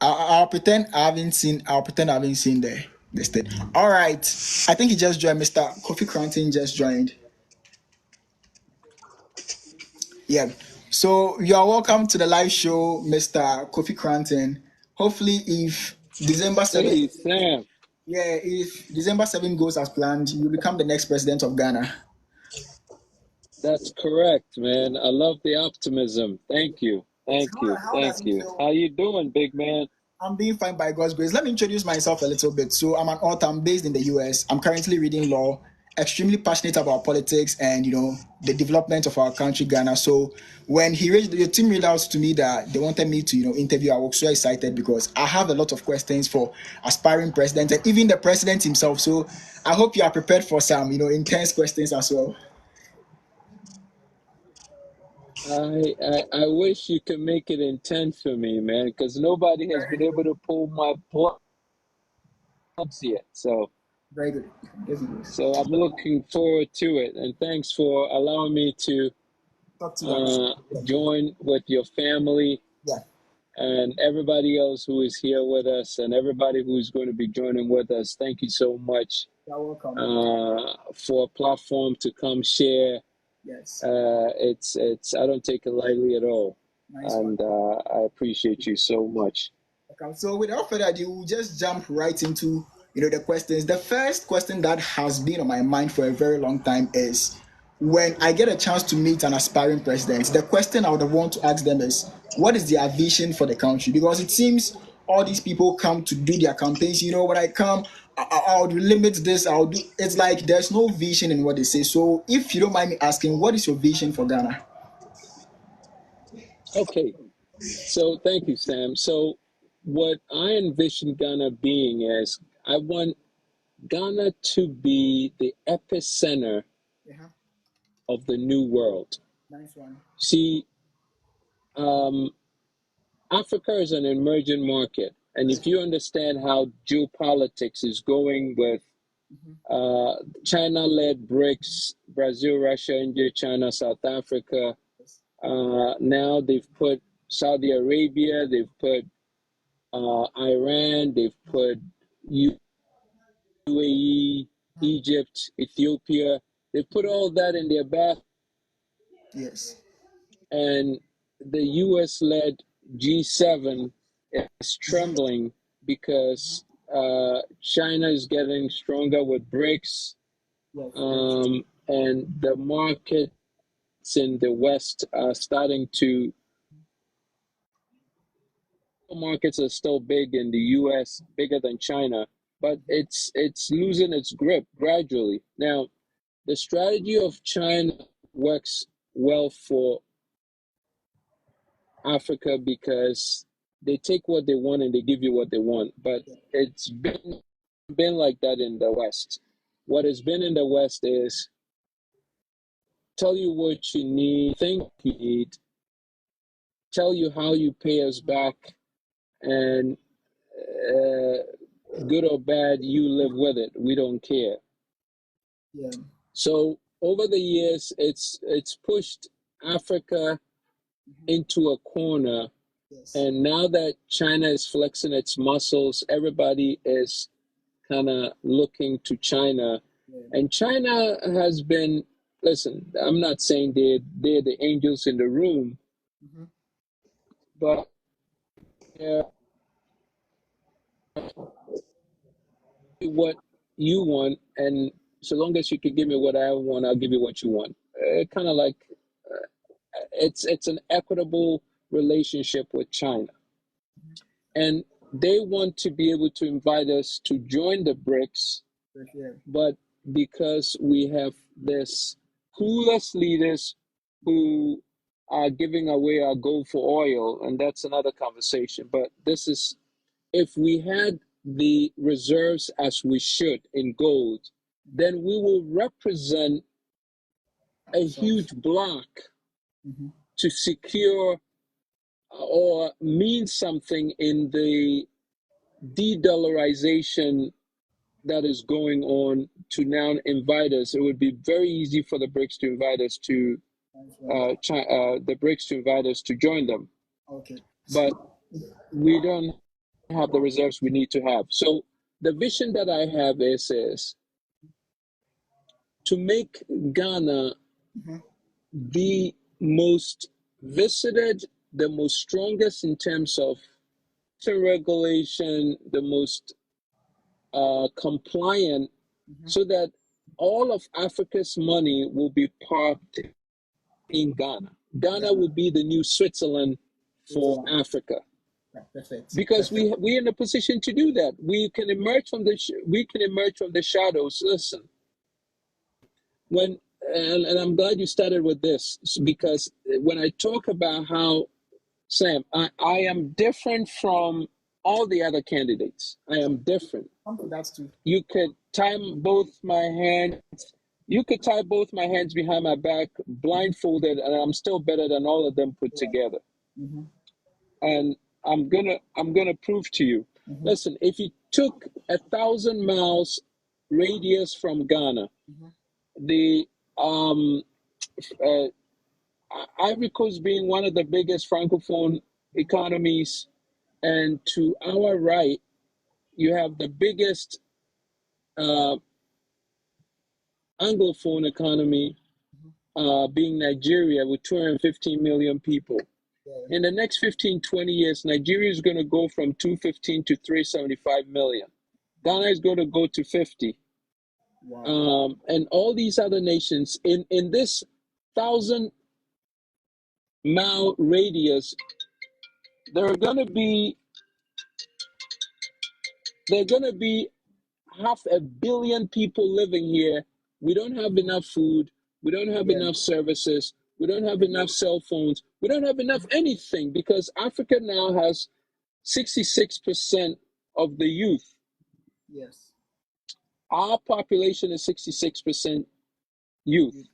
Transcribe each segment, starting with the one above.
I'll pretend I haven't seen. I'll pretend I haven't seen the thing. All right. I think he just joined. Mr. Kofi Cranton just joined. Yeah. So you are welcome to the live show, Mr. Kofi Cranton. Hopefully, if December 7th, Hey, Sam. yeah, if December 7th goes as planned, you become the next president of Ghana. That's correct, man. I love the optimism. Thank you. Thank you. How does Thank it you. feel? How you doing, big man? I'm being fine by God's grace. Let me introduce myself a little bit. So I'm an author. I'm based in the US. I'm currently reading law, extremely passionate about politics and the development of our country, Ghana. So when the team reached out to me that they wanted me to interview, I was so excited because I have a lot of questions for aspiring president and even the president himself. So I hope you are prepared for some intense questions as well. I wish you could make it intense for me, man, because nobody has been able to pull my plugs yet. So Very good. Definitely. so I'm looking forward to it. And thanks for allowing me to Talk to you on this. join with your family Yeah, and everybody else who is here with us and everybody who is going to be joining with us. Thank you so much you're welcome. for a platform to come share. Yes, It's I don't take it lightly at all, nice one. and I appreciate you so much. Okay, so without further ado, we'll just jump right into the questions. The first question that has been on my mind for a very long time is when I get a chance to meet an aspiring president, the question I would want to ask them is what is their vision for the country? Because it seems all these people come to do their campaigns. When I come, I would limit this. I'll do. It's like there's no vision in what they say. So if you don't mind me asking, what is your vision for Ghana? Okay, so thank you, Sam. So what I envision Ghana being is I want Ghana to be the epicenter Yeah, of the new world. nice one. See, um, Africa is an emerging market. And if you understand how geopolitics is going with China led BRICS, Brazil, Russia, India, China, South Africa, now they've put Saudi Arabia, they've put Iran, they've put UAE, Egypt, Ethiopia. They put all that in their basket, Yes. and the US led G7 is trembling because China is getting stronger with BRICS, Yes. and the markets in the West are starting to. Markets are still big in the US, bigger than China, but it's losing its grip gradually. Now, the strategy of China works well for Africa because they take what they want and they give you what they want. But it's been like that in the West. What has been in the West is tell you what you need, think you need, tell you how you pay us back, and good or bad, you live with it. We don't care. Yeah. So over the years, it's pushed Africa into a corner. Yes. And now that China is flexing its muscles, everybody is kind of looking to China. Yeah. And China has been, listen, I'm not saying they're the angels in the room, Mhm. but what you want, and so long as you can give me what I want, I'll give you what you want. Kind of like it's an equitable relationship with China, and they want to be able to invite us to join the BRICS, Yeah. but because we have this clueless leaders who are giving away our gold for oil, and that's another conversation. But this is if we had the reserves as we should in gold, then we will represent a huge block Mm-hmm. to secure or mean something in the de-dollarization that is going on to now invite us. It would be very easy for the BRICS to invite us to the BRICS to invite us to join them, Okay. but we don't. have the reserves we need to have. So the vision that I have is to make Ghana the most visited, the most strongest in terms of regulation, the most compliant, so that all of Africa's money will be parked in Ghana. Ghana will be the new Switzerland for Africa. Perfect. Because we're in a position to do that. We can emerge from the shadows. Listen, and I'm glad you started with this, because when I talk about how, Sam, I am different from all the other candidates. I am different. That's true. You could tie both my hands. You could tie both my hands behind my back, blindfolded, and I'm still better than all of them put together. And I'm gonna prove to you. Listen, if you took 1,000 miles radius from Ghana, the Ivory Coast being one of the biggest francophone economies, and to our right, you have the biggest Anglophone economy, being Nigeria with 215 million people. In the next 15, 20 years, Nigeria is going to go from 215 to 375 million. Ghana is going to go to 50. Wow. And all these other nations in this 1,000-mile radius, there are going to be 500 million people living here. We don't have enough food. We don't have enough services. We don't have enough cell phones. We don't have enough anything, because Africa now has 66% of the youth. Yes. Our population is 66% youth,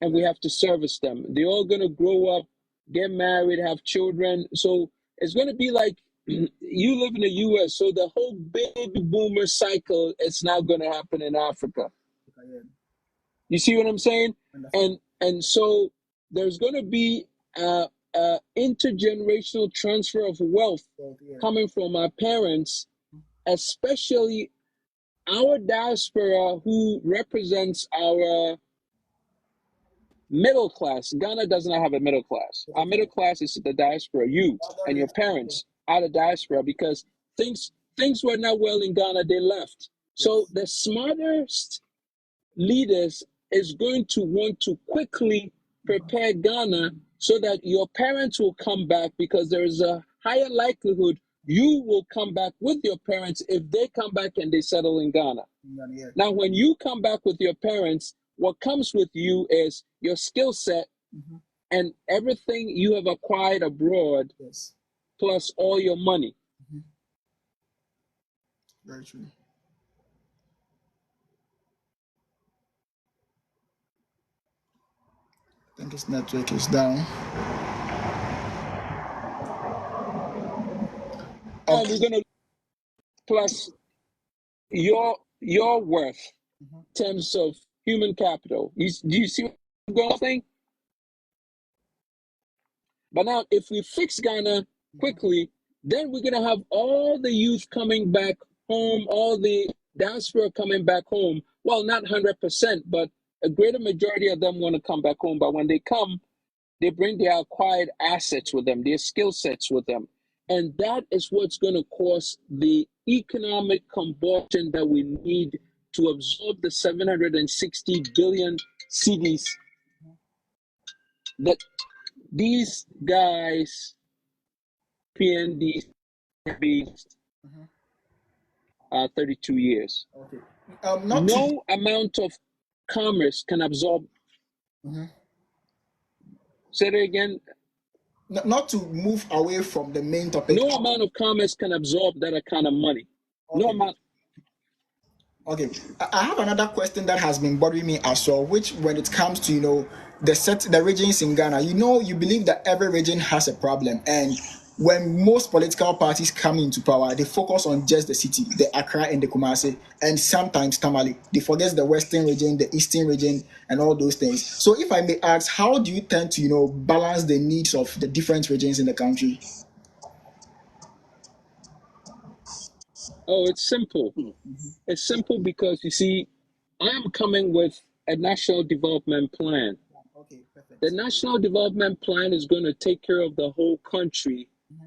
and we have to service them. They're all going to grow up, get married, have children. So it's going to be like you live in the US, so the whole baby boomer cycle is now going to happen in Africa. You see what I'm saying? And so there's going to be intergenerational transfer of wealth coming from our parents, especially our diaspora, who represents our middle class. Ghana does not have a middle class. Our middle class is the diaspora. You and your parents are the diaspora, because things were not well in Ghana. They left. So the smartest leaders is going to want to quickly prepare Ghana so that your parents will come back, because there is a higher likelihood you will come back with your parents if they come back and they settle in Ghana. Now, when you come back with your parents, what comes with you is your skill set and everything you have acquired abroad, plus all your money. Very true. I think his network is down. And we're gonna plus your worth in terms of human capital. Do you see what I'm going? But now, if we fix Ghana quickly, then we're gonna have all the youth coming back home, all the diaspora coming back home. Well, not 100%, but a greater majority of them want to come back home. But when they come, they bring their acquired assets with them, their skill sets with them. And that is what's going to cause the economic combustion that we need to absorb the 760 billion cedis that these guys, PND, beast, 32 years. Okay. No amount of commerce can absorb. Say it again. Not to move away from the main topic. No amount of commerce can absorb that kind of money. Okay. No amount. Okay, I have another question that has been bothering me as well, which when it comes to, the regions in Ghana, you believe that every region has a problem, and when most political parties come into power, they focus on just the city, the Accra and the Kumasi, and sometimes Tamale. They forget the western region, the eastern region, and all those things. So if I may ask, how do you tend to, balance the needs of the different regions in the country? Oh, it's simple. Mm-hmm. It's simple because you see, I am coming with a national development plan. Okay, The perfect. national development plan is going to take care of the whole country. Mm-hmm.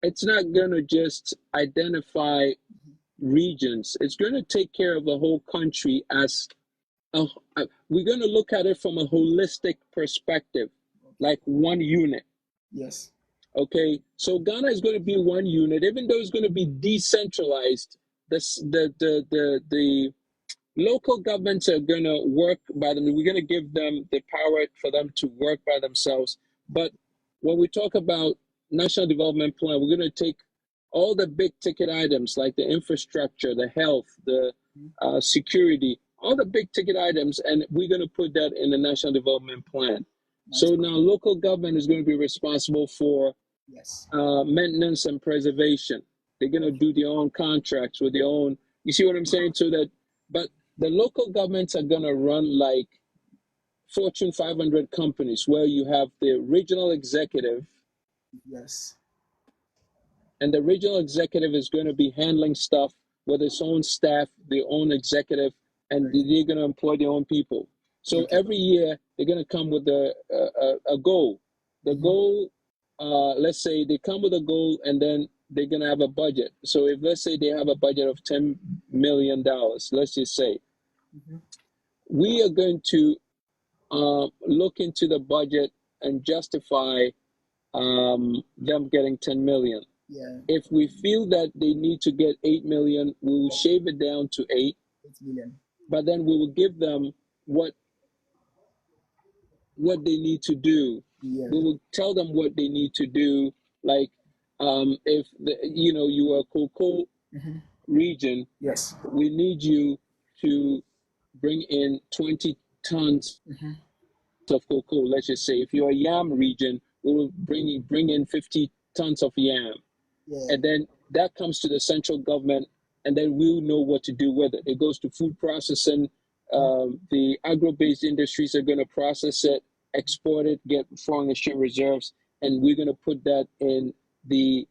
It's not going to just identify regions. It's going to take care of the whole country as we're going to look at it from a holistic perspective, Okay. like one unit. Yes. Okay, so Ghana is going to be one unit, even though it's going to be decentralized. The local governments are going to work by them. We're going to give them the power for them to work by themselves. But when we talk about national development plan, we're going to take all the big ticket items like the infrastructure, the health, the security, all the big ticket items, and we're going to put that in the national development plan. Nice. So now local government is going to be responsible for Yes. maintenance and preservation. They're going to do their own contracts with their own. You see what I'm saying? So that, but the local governments are going to run like Fortune 500 companies where you have the regional executive, Yes. and the regional executive is going to be handling stuff with its own staff, their own executive, and Right. they're going to employ their own people. So Okay. every year they're going to come with a goal. The Mm-hmm. goal, let's say they come with a goal and then they're going to have a budget. So if let's say they have a budget of $10 million, let's just say, Mm-hmm. we are going to look into the budget and justify them getting 10 million. Yeah. If we feel that they need to get 8 million, we will shave it down to 8, 8 million. but then we will give them what they need to do. Yeah. We will tell them what they need to do. Like if you are a cocoa Mm-hmm. region, Yes. we need you to bring in 20 tons Mm-hmm. of cocoa. Let's just say if you're a yam region, we will bring in 50 tons of yam. Yeah. And then that comes to the central government, and then we'll know what to do with it. It goes to food processing. The agro-based industries are going to process it, export it, get foreign exchange reserves, and we're going to put that in the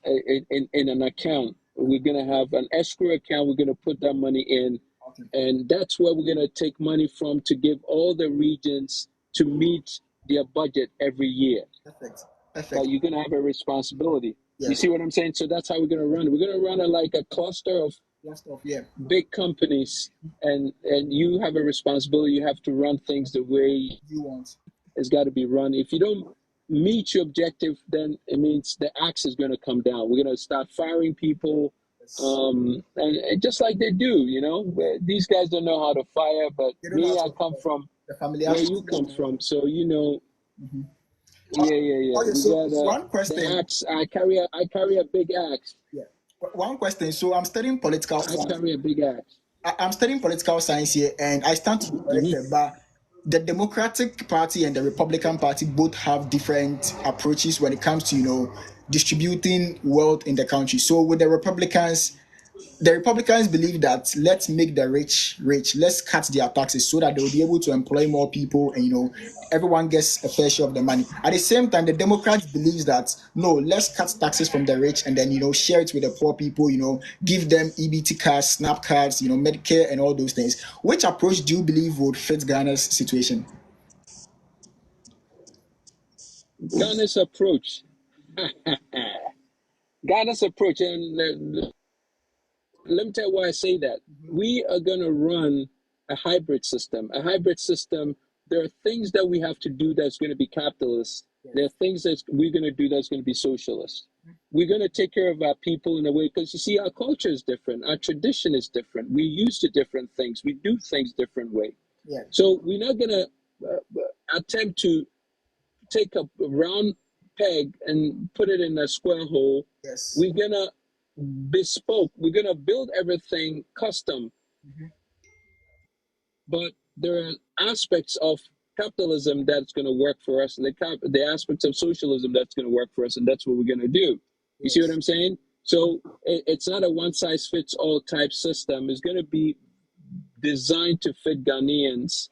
in an account. We're going to have an escrow account. We're going to put that money in, Okay. and that's where we're going to take money from to give all the regions to meet their budget every year. Perfect. But Perfect. you're going to have a responsibility. You Yes. see what I'm saying? So that's how we're going to run it. We're going to run it like a cluster of Last off. Yeah. big companies, and you have a responsibility. You have to run things the way You want. it's got to be run. If you don't meet your objective, then it means the axe is going to come down. We're going to start firing people, Yes. and just like they do, these guys don't know how to fire, but They don't know me, how I to come from the family where aspect. you come from, so Mm-hmm. yeah. Okay. We So got one the question. axe. I carry a big axe. Yeah. One question. So I'm studying political I science. carry a big axe. I'm studying political science here, and I stand to be corrected, but the Democratic Party and the Republican Party both have different approaches when it comes to distributing wealth in the country. So with the Republicans believe that let's make the rich rich, let's cut their taxes so that they'll be able to employ more people, and everyone gets a fair share of the money. At the same time, the Democrats believes that no, let's cut taxes from the rich and then share it with the poor people, give them EBT cards, SNAP cards, Medicare and all those things. Which approach do you believe would fit Ghana's situation? Ghana's approach. Ghana's approach, and let me tell you why I say that. We are going to run a hybrid system. A hybrid system, there are things that we have to do that's going to be capitalist. There are things that we're going to do that's going to be socialist. We're going to take care of our people in a way, because you see, our culture is different. Our tradition is different. We're used to different things. We do things different way. Yeah. So we're not going to attempt to take a round peg and put it in a square hole. Yes. We're going to bespoke. We're going to build everything custom. But there are aspects of capitalism that's going to work for us, and the aspects of socialism that's going to work for us, and that's what we're going to do. You see what I'm saying? So it's not a one-size-fits-all type system. It's going to be designed to fit Ghanaians,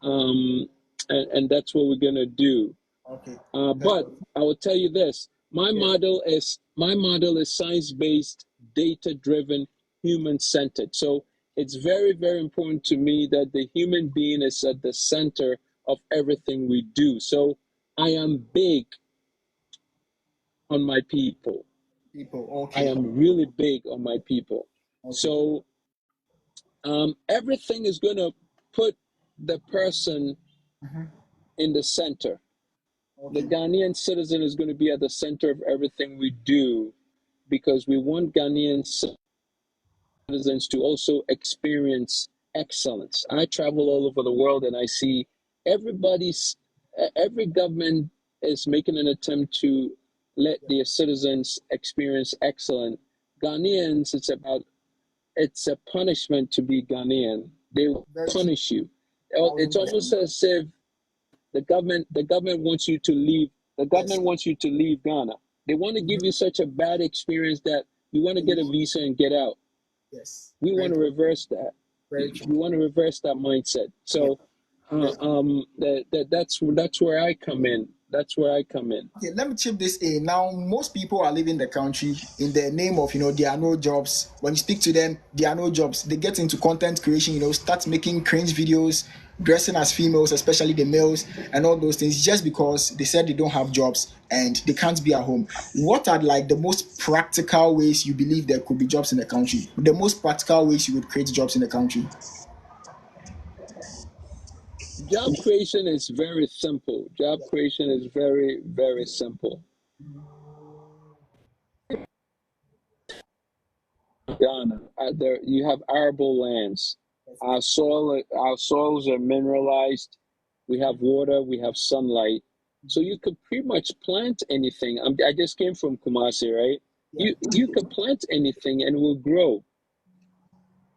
and that's what we're going to do. Okay. But I will tell you this: My Yeah. model is science-based, data-driven, human-centered. So it's very, very important to me that the human being is at the center of everything we do. So I am big on my people. People. I Okay. am really big on my people. Okay. So everything is going to put the person Mhm. in the center. The Okay. Ghanaian citizen is going to be at the center of everything we do because we want Ghanaian citizens to also experience excellence. I travel all over the world and I see every government is making an attempt to let their citizens experience excellence. Ghanaians, it's a punishment to be Ghanaian. They will Very true. punish you. It's almost 1000%. as if the government wants you to leave. The Yes. government wants you to leave Ghana. They want to give Mhm. you such a bad experience that you want to get a visa and get out. Yes. We Very want to true. reverse that. Very true. We want to reverse that mindset. Yeah. So, Yes. that's where I come in. That's where I come in. Okay, let me chip this in. Now, most people are leaving the country in the name of, there are no jobs. When you speak to them, there are no jobs. They get into content creation, start making cringe videos, dressing as females, especially the males, and all those things, just because they said they don't have jobs and they can't be at home. What are like the most practical ways you believe there could be jobs in the country? The most practical ways you would create jobs in the country? Job creation is very simple. Job creation is very, very simple. Ghana, there you have arable lands. Our soils are mineralized. We have water. We have sunlight. So you could pretty much plant anything. I just came from Kumasi, right? Yeah. You could plant anything and it will grow.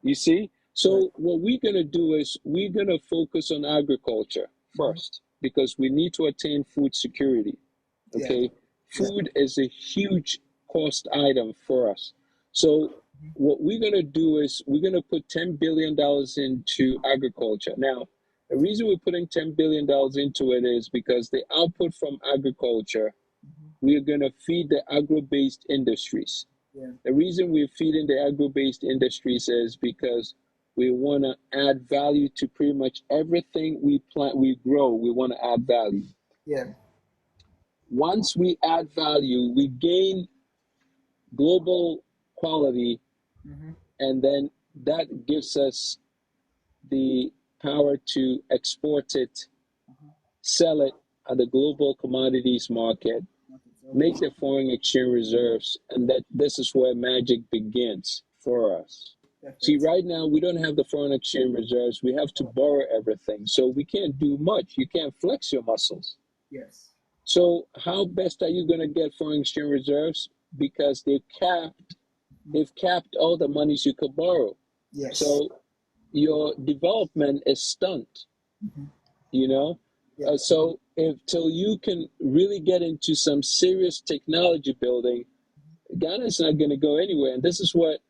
You see? Yes. So what we're gonna do is we're gonna focus on agriculture Mhm. first because we need to attain food security. Yeah. Okay, Yeah. food is a huge cost item for us. So what we're gonna do is we're gonna put $10 billion into agriculture. Now, the reason we're putting $10 billion into it is because the output from agriculture, we're gonna feed the agro-based industries. Yeah. The reason we're feeding the agro-based industries is because we want to add value to pretty much everything we plant, we grow. We want to add value. Yeah. Once we add value, we gain global quality, Mhm. and then that gives us the power to export it, sell it at the global commodities market, Okay. make the foreign exchange reserves, and that this is where magic begins for us. See, Perfect. right now we don't have the foreign exchange reserves. We have to borrow everything, so we can't do much. You can't flex your muscles. Yes. So how best are you going to get foreign exchange reserves? Because they've capped all the monies you could borrow. Yes. So your development is stunt, Mhm. you know. Yeah. So if till you can really get into some serious technology building, Ghana's not going to go anywhere. And this is what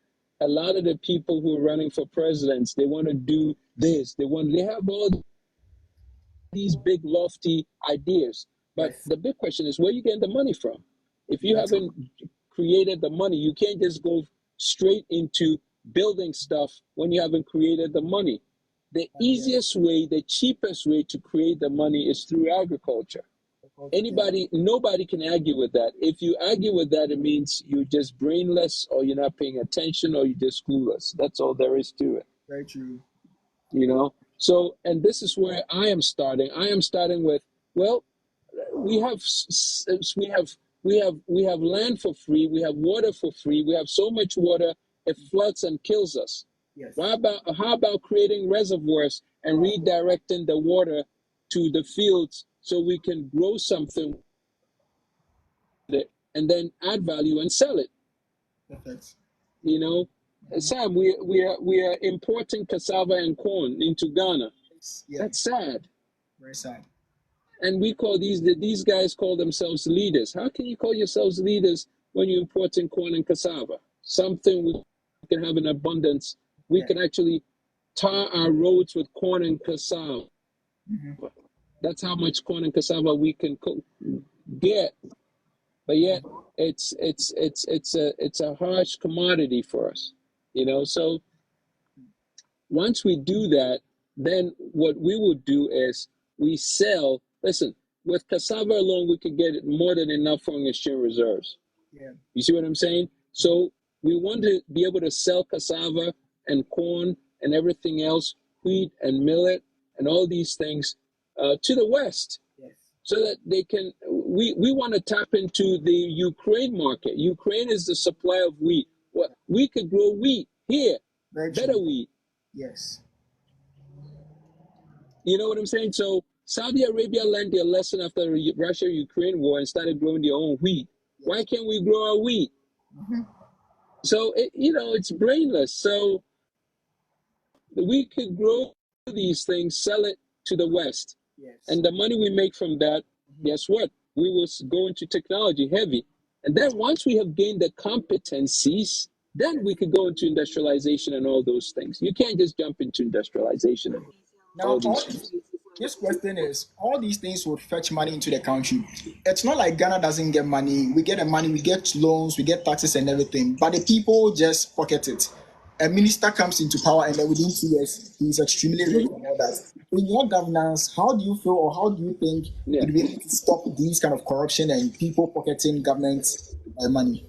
a lot of the people who are running for presidents, they want to do this. They have all these big lofty ideas. But Yes. the big question is where you getting the money from? If you Exactly. haven't created the money, you can't just go straight into building stuff when you haven't created the money. The Yeah. easiest way, the cheapest way to create the money is through agriculture. Yeah. Nobody can argue with that. If you argue with that, it means you're just brainless or you're not paying attention or you're just clueless. That's all there is to it, Very true. you know? So, and this is where I am starting. I am starting with, well, we have, we have land for free. We have water for free. We have so much water, it floods and kills us. Yes. How about creating reservoirs and redirecting the water to the fields so we can grow something and then add value and sell it. Perfect. You know, Sam, we are importing cassava and corn into Ghana. Yeah. That's sad. Very sad. And we call these guys call themselves leaders. How can you call yourselves leaders when you're importing corn and cassava? Something we can have in abundance. We Yeah. can actually tar our roads with corn and cassava. Mhm. That's how much corn and cassava we can get. but yet it's a harsh commodity for us, you know. So once we do that, then what we will do is we sell. Listen, with cassava alone, we could get more than enough foreign exchange reserves. Yeah. You see what I'm saying? So we want to be able to sell cassava and corn and everything else, wheat and millet and all these things to the West, Yes. so that they can. We want to tap into the Ukraine market. Ukraine is the supply of wheat. What we could grow wheat here, Very better true. wheat. Yes. You know what I'm saying? So Saudi Arabia learned their lesson after the Russia-Ukraine war and started growing their own wheat. Yes. Why can't we grow our wheat? Mm-hmm. So it's brainless. So we could grow these things, sell it to the West, Yes. and the money we make from that, guess what? We will go into technology heavy, and then once we have gained the competencies, then we could go into industrialization and all those things. You can't just jump into industrialization and Now, all these things. this question is: all these things would fetch money into the country. It's not like Ghana doesn't get money. We get the money, we get loans, we get taxes and everything, but the people just pocket it. A minister comes into power, and then within 2 years, he's extremely rich and all that. In your governance, how do you feel, or how do you think Yeah. you'd be able to stop these kind of corruption and people pocketing government money?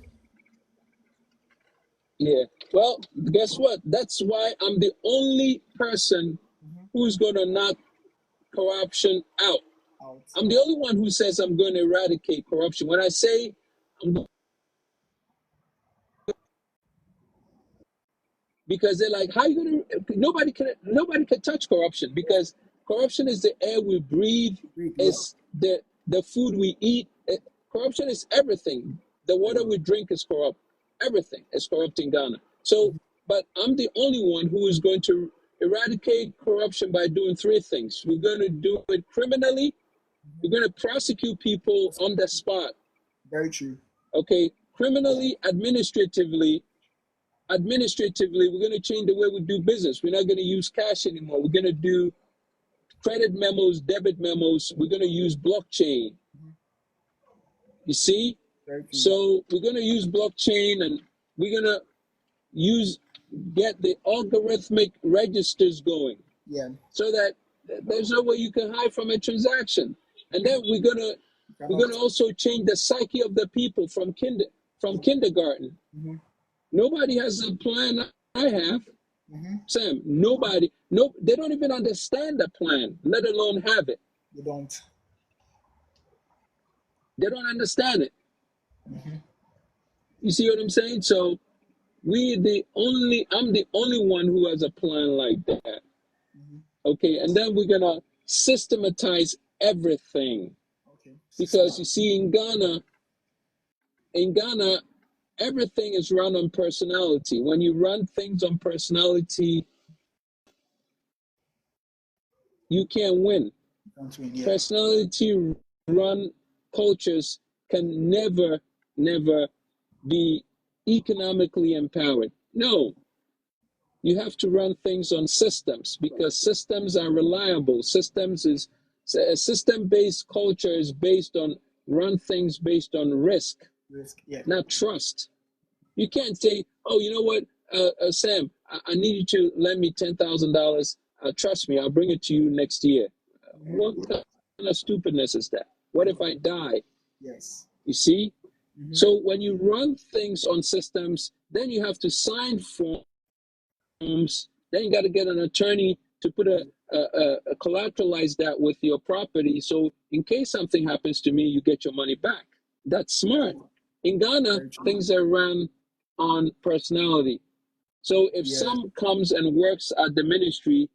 Yeah. Well, guess what? That's why I'm the only person who's going to knock corruption out. Out. I'm the only one who says I'm going to eradicate corruption. When I say I'm, because they're like, how you going to? Nobody can touch corruption, because corruption is the air we breathe, is the food we eat. Corruption is everything. The water we drink is corrupt. Everything is corrupt in Ghana. So, but I'm the only one who is going to eradicate corruption by doing three things. We're going to do it criminally. We're going to prosecute people on the spot. Very true. Okay, criminally, administratively, we're going to change the way we do business. We're not going to use cash anymore. We're going to do credit memos, debit memos. We're going to use blockchain. You see? So we're going to use blockchain, and we're going to get the algorithmic registers going. Yeah. So that there's no way you can hide from a transaction. And then we're gonna also change the psyche of the people from kindergarten. Mm-hmm. Nobody has a plan I have. Mm-hmm. Sam, nobody, they don't even understand the plan, let alone have it. You don't. They don't understand it. Mm-hmm. You see what I'm saying? So I'm the only one who has a plan like that. Mm-hmm. Okay, and then we're gonna systematize everything. Okay. Because you see, in Ghana, everything is run on personality. When you run things on personality, you can't win. Yeah. Personality run cultures can never be economically empowered. No. You have to run things on systems, because systems are reliable. A system-based culture is based on run things based on risk, yeah, not trust. You can't say, oh, you know what, Sam, I need you to lend me $10,000. Trust me, I'll bring it to you next year. What kind of stupidness is that? What if I die? Yes. You see? Mm-hmm. So when you run things on systems, then you have to sign forms. Then you got to get an attorney to put a collateralize that with your property. So in case something happens to me, you get your money back. That's smart. In Ghana, things are run on personality. So if some comes and works at the ministry,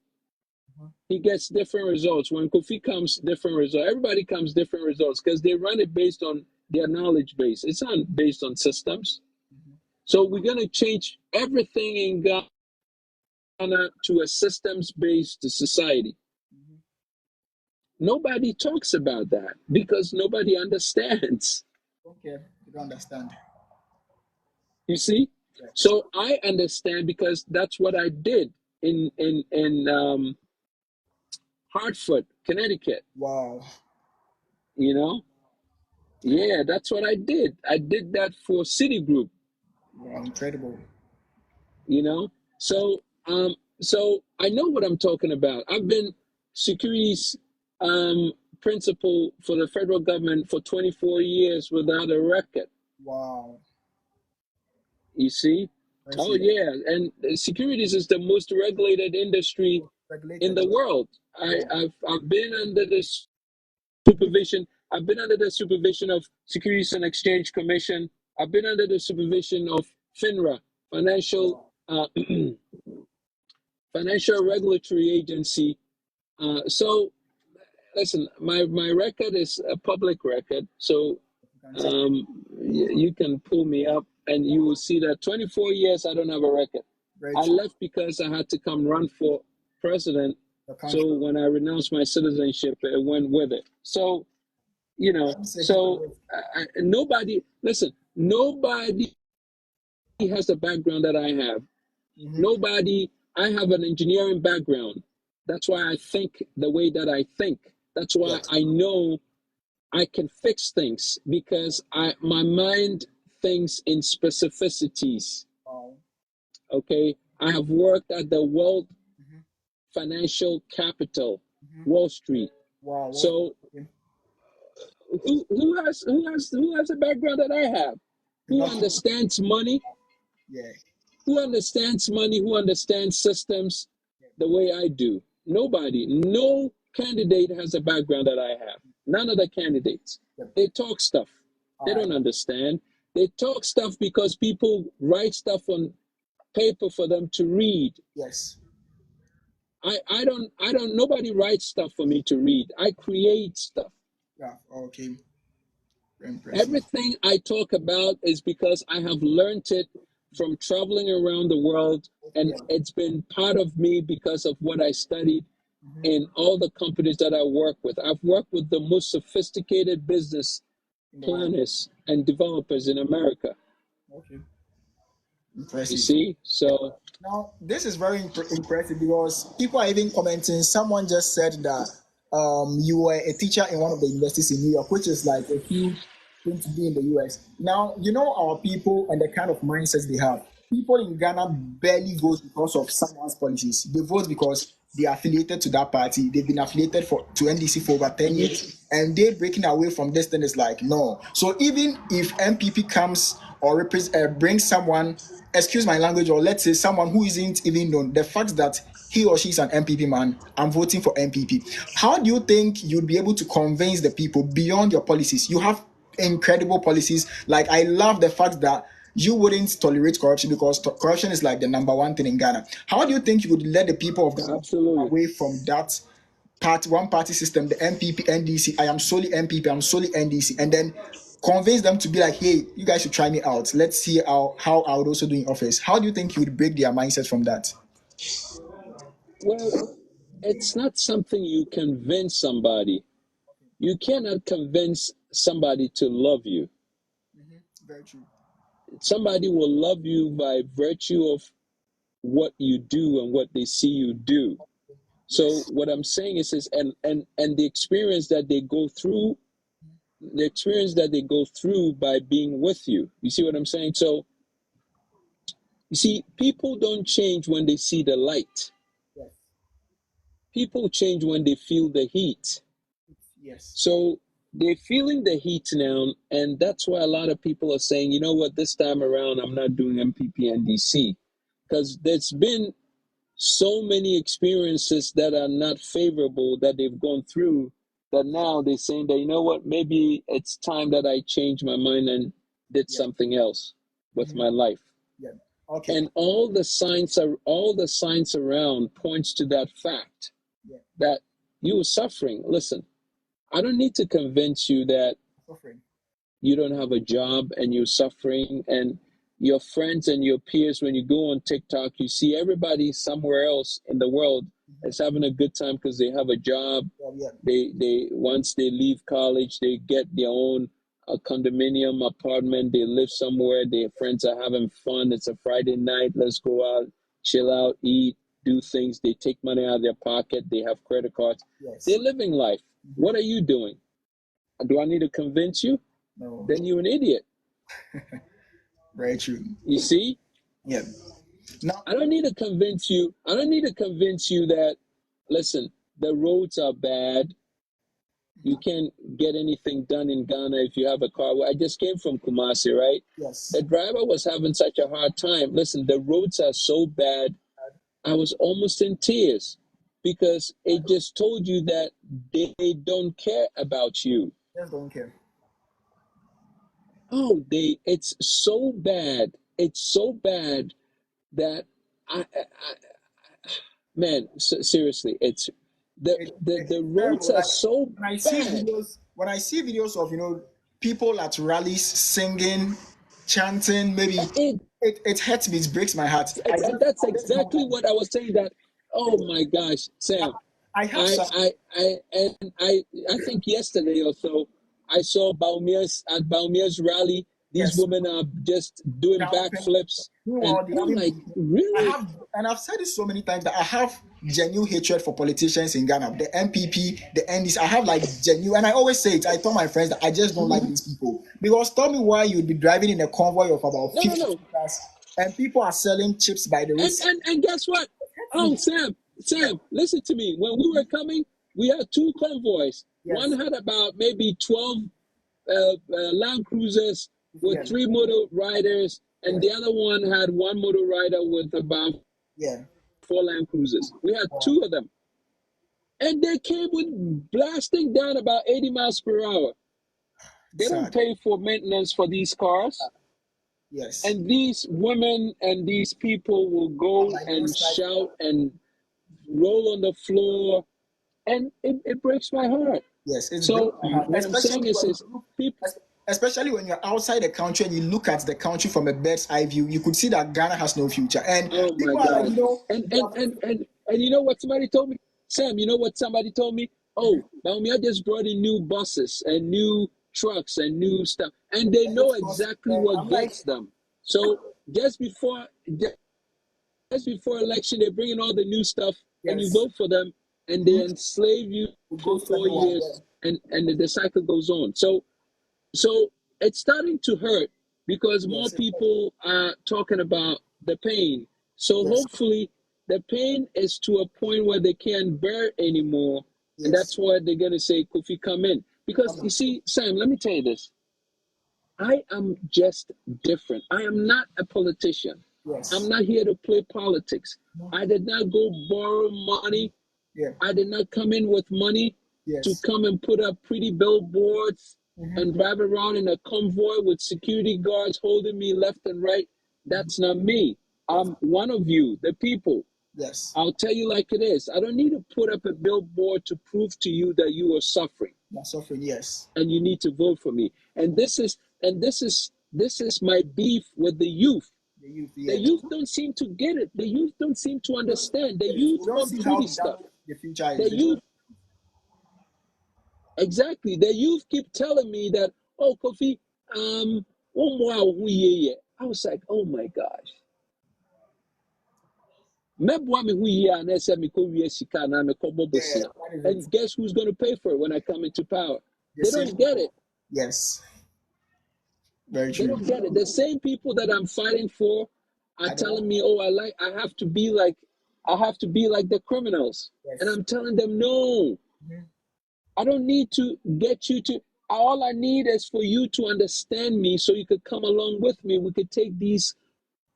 he gets different results. When Kofi comes, different results. Everybody comes different results, because they run it based on their knowledge base. It's not based on systems. So we're going to change everything in Ghana to a systems-based society. Nobody talks about that because nobody understands. Okay, you don't understand. You see? Right. So I understand, because that's what I did in Hartford, Connecticut. Wow. You know? Yeah, that's what I did. I did that for Citigroup, Wow, incredible. you know. So I know what I'm talking about. I've been securities principal for the federal government for 24 years without a record. Wow. You see? Oh Impressive. yeah, and securities is the most regulated industry in Regulated. the world. Yeah. I've been under the supervision. I've been under the supervision of Securities and Exchange Commission. I've been under the supervision of FINRA, Financial Wow. Financial Regulatory Agency. So listen, my record is a public record, so You can check. you can pull me up and you will see that 24 years I don't have a record. Very I true. left because I had to come run for president. The country. So when I renounced my citizenship, it went with it. So I'm saying nobody, listen, nobody has the background that I have. mm-hmm. Nobody, I have an engineering background. That's why I think the way that I think. That's why Yes. I know I can fix things because my mind thinks in specificities. Wow. Okay. I have worked at the World Mm-hmm. Financial Capital, Mm-hmm. Wall Street. Wow. So who has a background that I have? Who Enough. understands money? Yeah. Who understands money? Who understands systems the way I do? Nobody. No candidate has a background that I have. None of the candidates. Yep. They talk stuff. They All right. don't understand. They talk stuff because people write stuff on paper for them to read. Yes. I don't nobody writes stuff for me to read. I create stuff. Yeah. Okay. Very impressive. Everything I talk about is because I have learned it from traveling around the world, and Yeah. it's been part of me because of what I studied Mm-hmm. in all the companies that I work with. I've worked with the most sophisticated business In the world. planners and developers in America. Okay. You Impressive. see? So, Now, this is very impressive because people are even commenting. Someone just said that you were a teacher in one of the universities in New York, which is like a huge thing to be in the US. Now, you know our people and the kind of mindsets they have. People in Ghana barely vote because of someone's policies. They vote because they are affiliated to that party. They've been affiliated to NDC for over 10 years. And they breaking away from this thing is like, no. So even if MPP comes or brings someone, excuse my language, or let's say someone who isn't even known, the fact that he or she is an MPP man, I'm voting for MPP. How do you think you'd be able to convince the people beyond your policies? You have incredible policies. Like, I love the fact that you wouldn't tolerate corruption because corruption is like the number one thing in Ghana. How do you think you would let the people of Ghana absolutely. away from that one party system, the MPP, NDC? I am solely MPP, I'm solely NDC, and then convince them to be like, hey, you guys should try me out. Let's see how I would also do in office. How do you think you would break their mindset from that? Well, it's not something you convince somebody. You cannot convince somebody to love you. Mm-hmm. Very true. Somebody will love you by virtue of what you do and what they see you do. So Yes. what I'm saying is and the experience that they go through, by being with you. You see what I'm saying? So you see, people don't change when they see the light. Yes. People change when they feel the heat. Yes. So they're feeling the heat now, and that's why a lot of people are saying, you know what, this time around I'm not doing MPP NDC, because there's been so many experiences that are not favorable that they've gone through, that now they're saying that, you know what, maybe it's time that I change my mind and did Yeah. something else with Mm-hmm. my life. Yeah. Okay. And all the science around points to that fact, Yeah. that you are suffering. Listen, I don't need to convince you that Suffering. you don't have a job and you're suffering, and your friends and your peers, when you go on TikTok, you see everybody somewhere else in the world is having a good time because they have a job. Yeah. They once they leave college, they get their own condominium apartment. They live somewhere. Their friends are having fun. It's a Friday night. Let's go out, chill out, eat, do things. They take money out of their pocket. They have credit cards. Yes. They're living life. What are you doing? Do I need to convince you? No. then you're an idiot. Very true. You see? Yeah. Now, I don't need to convince you. I don't need to convince you that, listen, the roads are bad. You can't get anything done in Ghana if you have a car. Well, I just came from Kumasi, right? yes. The driver was having such a hard time. Listen, the roads are so bad. I was almost in tears because it just told you that they don't care about you. Just don't care. Oh, it's so bad. It's so bad that man, seriously, it's the roads terrible. are Like so bad. when I see videos of people at rallies singing, chanting, maybe It, it hurts me. It breaks my heart. that's I just don't exactly like what I was saying. That, oh my gosh, Sam, I have some. I think yesterday or so I saw Baumia's rally. These Yes. women are just doing Jumping. backflips, and Meanwhile, I'm like, I really? have, and I've said it so many times that I have genuine hatred for politicians in Ghana. The MPP, the NDC, I have like genuine, and I always say it. I tell my friends that I just don't like these people because tell me why you'd be driving in a convoy of about No, 50 no. cars and people are selling chips by the wayside. And guess what? Oh, Sam, listen to me. When we were coming, we had two convoys. Yes. One had about maybe 12 Land Cruisers with Yes. 3 motor riders, and the other one had 1 motor rider with about 4 Land Cruisers. We had 2 of them. And they came with blasting down about 80 miles per hour. They don't pay for maintenance for these cars. Yes. And these women and these people will go and shout and roll on the floor, and it breaks my heart. Yes. So what I'm saying is people, especially when you're outside the country and you look at the country from a bird's eye view, you could see that Ghana has no future. And oh my God, and you know what somebody told me, Sam? You know what somebody told me? Oh, Baumia just brought in new buses and new trucks and new stuff, and they know exactly what gets them. So just before election, they bring in all the new stuff, and you vote for them, and they enslave you for 4 years, and the cycle goes on. So it's starting to hurt because more people are talking about the pain. So hopefully the pain is to a point where they can't bear anymore, and that's why they're gonna say, Kofi, come in. Because you see, Sam, let me tell you this. I am just different. I am not a politician. Yes. I'm not here to play politics. I did not go borrow money. I did not come in with money to come and put up pretty billboards and drive around in a convoy with security guards holding me left and right. That's not me. I'm one of you, the people. Yes. I'll tell you like it is. I don't need to put up a billboard to prove to you that you are suffering. You're suffering, yes. And you need to vote for me. And this is my beef with the youth. The youth don't seem to get it. The youth don't seem to understand. The youth want pretty stuff. The future the youth, exactly. The youth keep telling me that, oh, Kofi, I was like, oh my gosh. And guess who's going to pay for it when I come into power? They don't get it. Yes. Very true. They don't get it. The same people that I'm fighting for are telling me, oh, I have to be like the criminals. And I'm telling them, no. I don't need to get you to, all I need is for you to understand me so you could come along with me. We could take these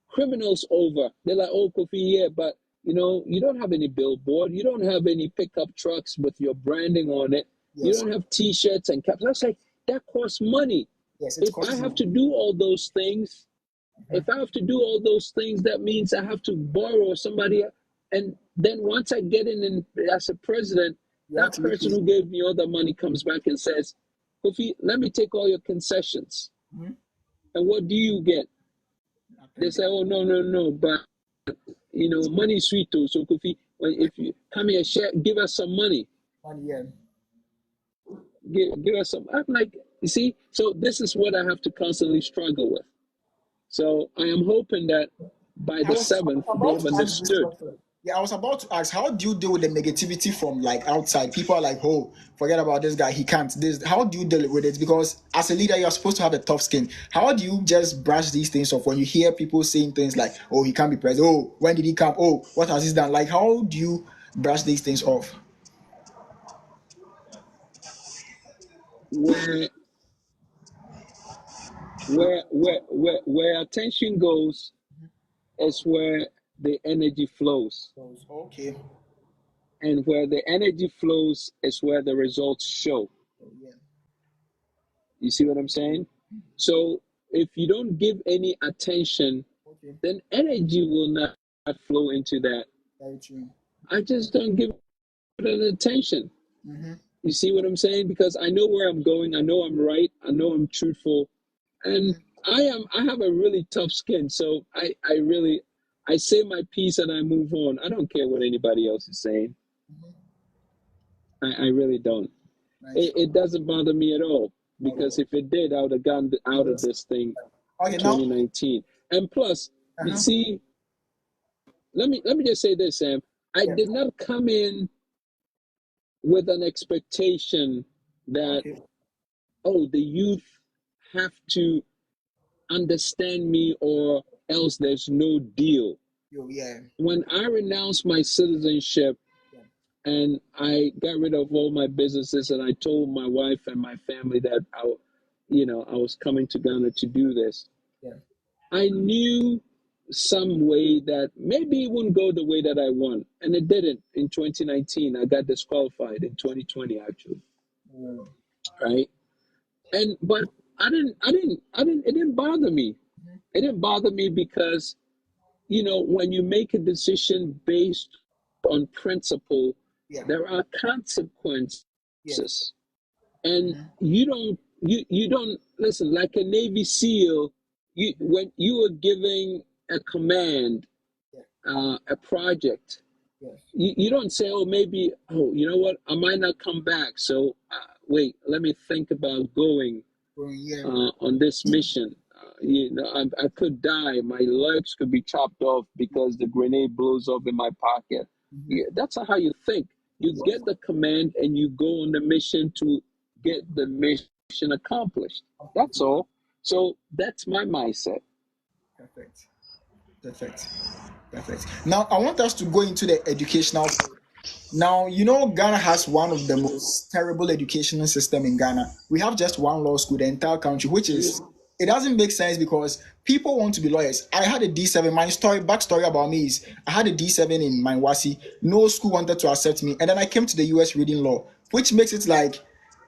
criminals over. They're like, oh, Kofi, yeah, but you don't have any billboard. You don't have any pickup trucks with your branding on it. You don't have T-shirts and caps. I was like, that costs money. If I have to do all those things, that means I have to borrow somebody. And then once I get in as a president, that person who gave me all the money comes back and says, Kofi, let me take all your concessions. And what do you get? They say, oh, no, but, money is sweet too. So Kofi, if you come here, give us some money. Give us some. I'm like, you see, so this is what I have to constantly struggle with. So I am hoping that by the 7th, they've understood. Yeah, I was about to ask, how do you deal with the negativity from like outside? People are like, "Oh, forget about this guy. He can't." This. How do you deal with it? Because as a leader, you're supposed to have a tough skin. How do you just brush these things off when you hear people saying things like, "Oh, he can't be president. Oh, when did he come? Oh, what has he done?" Like, how do you brush these things off? Where where attention goes is where the energy flows, Okay. and where the energy flows is where the results show. Yeah. You see what I'm saying? So if you don't give any attention, Okay. then energy will not flow into that. Very true. I just don't give it attention. Mm-hmm. You see what I'm saying? Because I know where I'm going. I know I'm right. I know I'm truthful, and I have a really tough skin. So I really I say my piece and I move on. I don't care what anybody else is saying. Mm-hmm. I really don't. Nice. It doesn't bother me at all, Not at because all. if it did, I would have gotten out of Yes. this thing Okay. Now. 2019. And plus, you Uh-huh. see, let me just say this, Sam. I Yeah. did not come in with an expectation that, Okay. oh, the youth have to understand me or else there's no deal. Yo. Yeah. When I renounced my citizenship Yeah. and I got rid of all my businesses and I told my wife and my family that I was coming to Ghana to do this, Yeah. I knew some way that maybe it wouldn't go the way that I want. And it didn't in 2019. I got disqualified in 2020, actually. Mm. Right. But it didn't bother me. It didn't bother me because, when you make a decision based on principle, Yeah. there are consequences. Yeah. And Mm-hmm. you don't listen, like a Navy SEAL. When you are giving a command, Yeah. a project, Yes. you don't say, oh, maybe, oh, you know what, I might not come back, so wait, let me think about going Yeah. on this mission. I could die. My legs could be chopped off because the grenade blows up in my pocket. Mm-hmm. Yeah, that's not how you think. You Yes. get the command and you go on the mission to get the mission accomplished. That's all. So that's my mindset. Perfect. Perfect. Perfect. Now I want us to go into the educational. Now, Ghana has one of the most terrible educational system in Ghana. We have just one law school, the entire country, which is, it doesn't make sense because people want to be lawyers. I had a D7. My backstory about me is I had a D7 in my WASI. No school wanted to accept me. And then I came to the US reading law, which makes it like,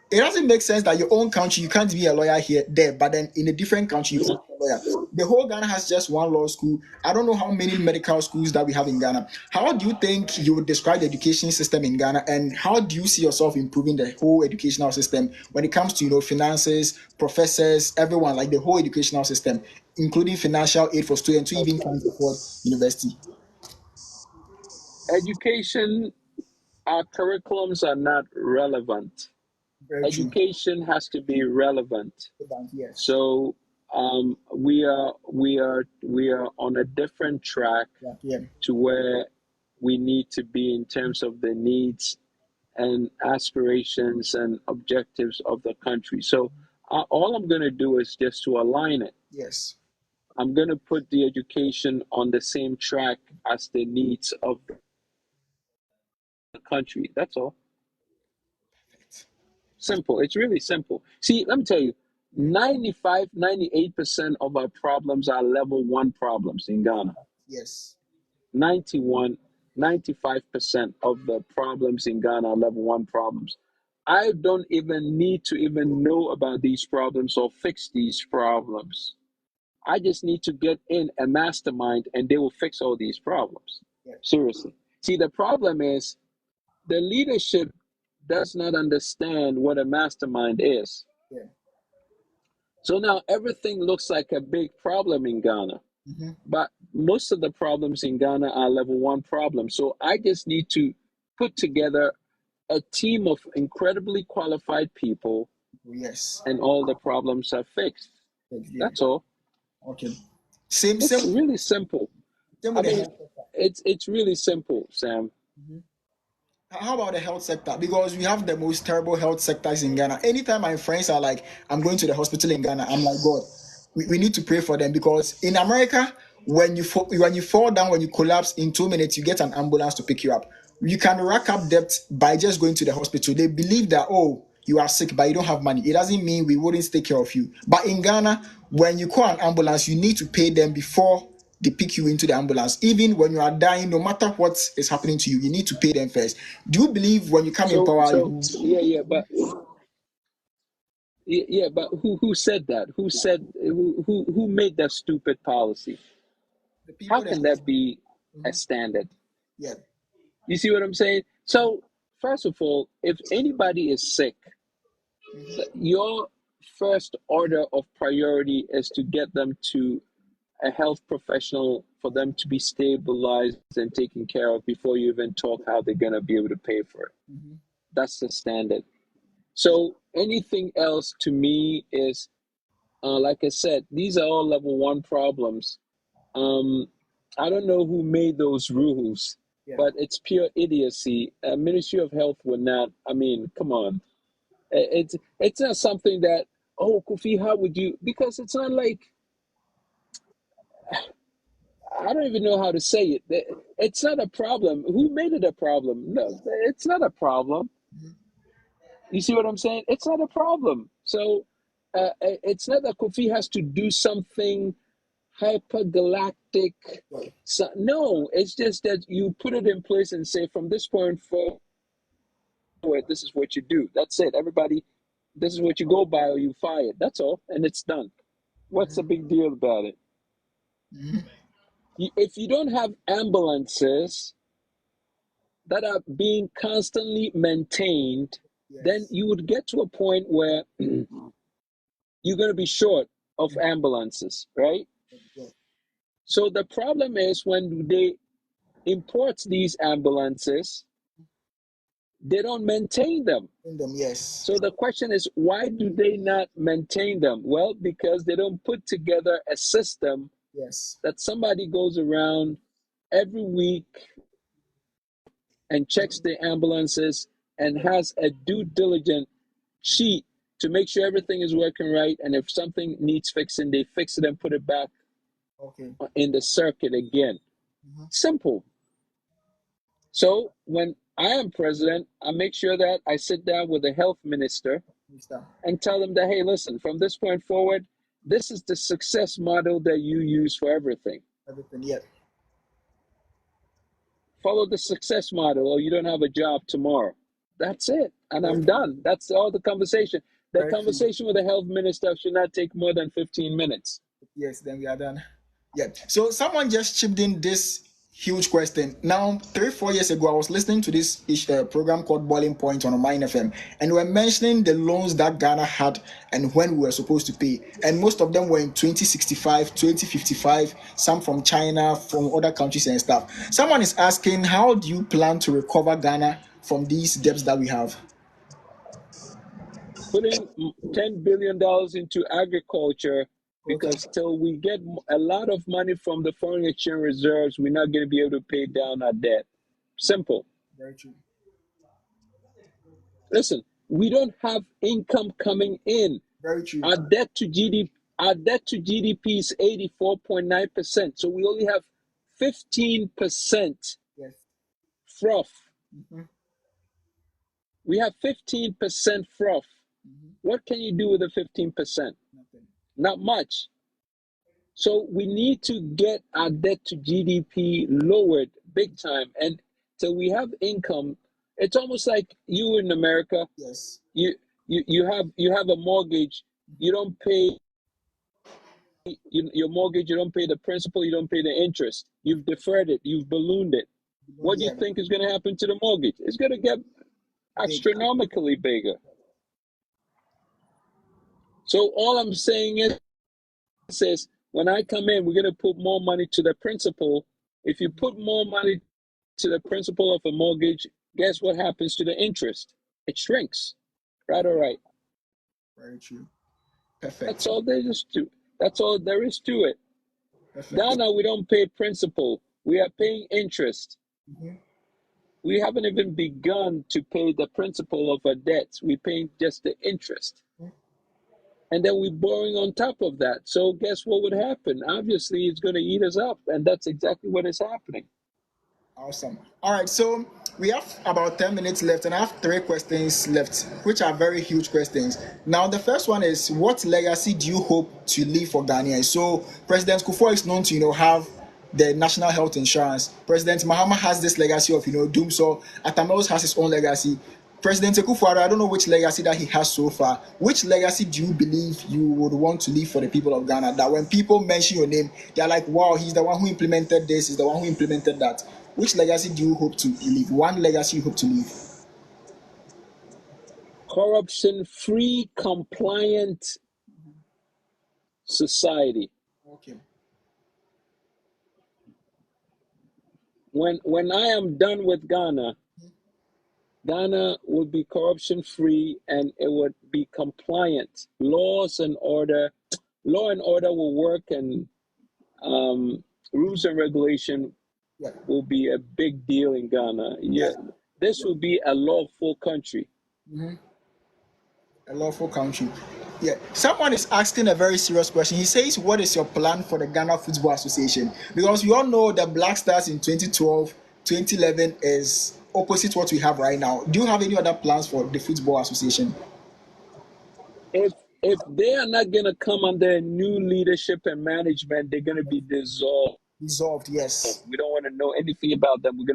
it doesn't make sense that your own country you can't be a lawyer here there, but then in a different country you can be a lawyer. The whole Ghana has just one law school. I don't know how many medical schools that we have in Ghana. How do you think you would describe the education system in Ghana, and how do you see yourself improving the whole educational system when it comes to finances, professors, everyone, like the whole educational system, including financial aid for students who even can't afford university? Education, our curriculums are not relevant. Very true. Education has to be relevant. Yes. So we are on a different track Yeah. Yeah. to where we need to be in terms of the needs and aspirations and objectives of the country. So all I'm going to do is just to align it. Yes. I'm going to put the education on the same track as the needs of the country. That's all. Simple. It's really simple. See, let me tell you, 95, 98% of our problems are level one problems in Ghana. Yes. 91, 95% of the problems in Ghana are level one problems. I don't even need to even know about these problems or fix these problems. I just need to get in a mastermind and they will fix all these problems. Yeah. Seriously. See, the problem is the leadership does not understand what a mastermind is. Yeah. So now everything looks like a big problem in Ghana. Mm-hmm. But most of the problems in Ghana are level one problems. So I just need to put together a team of incredibly qualified people Yes. and all the problems are fixed. Yeah. That's all. Okay. Same. It's Same. really simple. Same I with the mean, health sector. it's really simple, Sam. How about the health sector? Because we have the most terrible health sectors in Ghana. Anytime my friends are like, I'm going to the hospital in Ghana, I'm like, God, we need to pray for them because in America, when you fall down, when you collapse in 2 minutes, you get an ambulance to pick you up. You can rack up debt by just going to the hospital. They believe that, oh, you are sick, but you don't have money. It doesn't mean we wouldn't take care of you. But in Ghana, when you call an ambulance, you need to pay them before they pick you into the ambulance. Even when you are dying, no matter what is happening to you, you need to pay them first. Do you believe when you come in power, But who said that? Who made that stupid policy? the How people that can that be a Mhm. standard? Yeah, You see what I'm saying? So first of all, if anybody is sick, your first order of priority is to get them to a health professional for them to be stabilized and taken care of before you even talk how they're going to be able to pay for it. That's the standard. So anything else to me is, like I said, these are all level one problems. I don't know who made those rules, yeah. but it's pure idiocy. Ministry of Health would not. I mean, come on. It's not something that, oh, Kofi, how would you? Because it's not like, I don't even know how to say it. It's not a problem. Who made it a problem? No, it's not a problem. You see what I'm saying? It's not a problem. So it's not that Kofi has to do something hypergalactic. So, no, it's just that you put it in place and say, from this point forward, this is what you do. That's it. Everybody, this is what you go by or you fire. That's all. And it's done. What's the big deal about it? If you don't have ambulances that are being constantly maintained, then Yes. you would get to a point where you're going to be short of ambulances, right? Yeah. So the problem is when they import these ambulances, they don't maintain them. In them, yes. So the question is, why do they not maintain them? Well, because they don't put together a system Yes. that somebody goes around every week and checks the ambulances and has a due diligent sheet to make sure everything is working right. And if something needs fixing, they fix it and put it back Okay. in the circuit again. Simple. So when I am president, I make sure that I sit down with the health minister and tell them that, hey, listen, from this point forward, this is the success model that you use for everything. Everything, yeah. Follow the success model or you don't have a job tomorrow. That's it. And I'm done. That's all the conversation. The conversation with the health minister should not take more than 15 minutes. Yes, then we are done. Yeah. So someone just chipped in this huge question. Now, 3-4 years ago, I was listening to this program called Boiling Point on Mine FM, and we were mentioning the loans that Ghana had and when we were supposed to pay. And most of them were in 2065, 2055, some from China, from other countries and stuff. Someone is asking, how do you plan to recover Ghana from these debts that we have? Putting $10 billion into agriculture, because till we get a lot of money from the foreign exchange reserves, we're not going to be able to pay down our debt. Simple. Very true. Listen, we don't have income coming in. Very true. Our debt to GDP is 84.9%. So we only have 15% froth. We have 15% froth. What can you do with the 15%? Nothing. Not much. So we need to get our debt to GDP lowered big time. And till we have income, it's almost like you in America. Yes. You have a mortgage. You don't pay your mortgage. You don't pay the principal. You don't pay the interest. You've deferred it. You've ballooned it. What do you think is going to happen to the mortgage? It's going to get astronomically bigger. So all I'm saying is when I come in, we're going to put more money to the principal. If you put more money to the principal of a mortgage, guess what happens to the interest? It shrinks. Right or right? Very true. Perfect. That's all there is to it. Perfect. Ghana, we don't pay principal. We are paying interest. We haven't even begun to pay the principal of our debts. We're paying just the interest. And then we're borrowing on top of that. So guess what would happen? Obviously, it's going to eat us up. And that's exactly what is happening. Awesome. All right, so we have about 10 minutes left, and I have three questions left, which are very huge questions. Now, the first one is, what legacy do you hope to leave for Ghanaians? So, President Kufuor is known to, have the national health insurance. President Mahama has this legacy of, doom. So, Atamelos has his own legacy. President Kufuor, I don't know which legacy that he has so far. Which legacy do you believe you would want to leave for the people of Ghana? That when people mention your name, they're like, wow, he's the one who implemented this, he's the one who implemented that. Which legacy do you hope to leave? One legacy you hope to leave? Corruption-free, compliant society. Okay. When I am done with Ghana, Ghana would be corruption-free and it would be compliant. Law and order will work, and rules and regulation will be a big deal in Ghana. This will be a lawful country. A lawful country. Yeah. Someone is asking a very serious question. He says, what is your plan for the Ghana Football Association? Because we all know the Black Stars in 2012, 2011 is opposite what we have right now. Do you have any other plans for the Football Association? If they are not going to come under new leadership and management, they're going to be dissolved. Dissolved, yes. We don't want to know anything about them. We're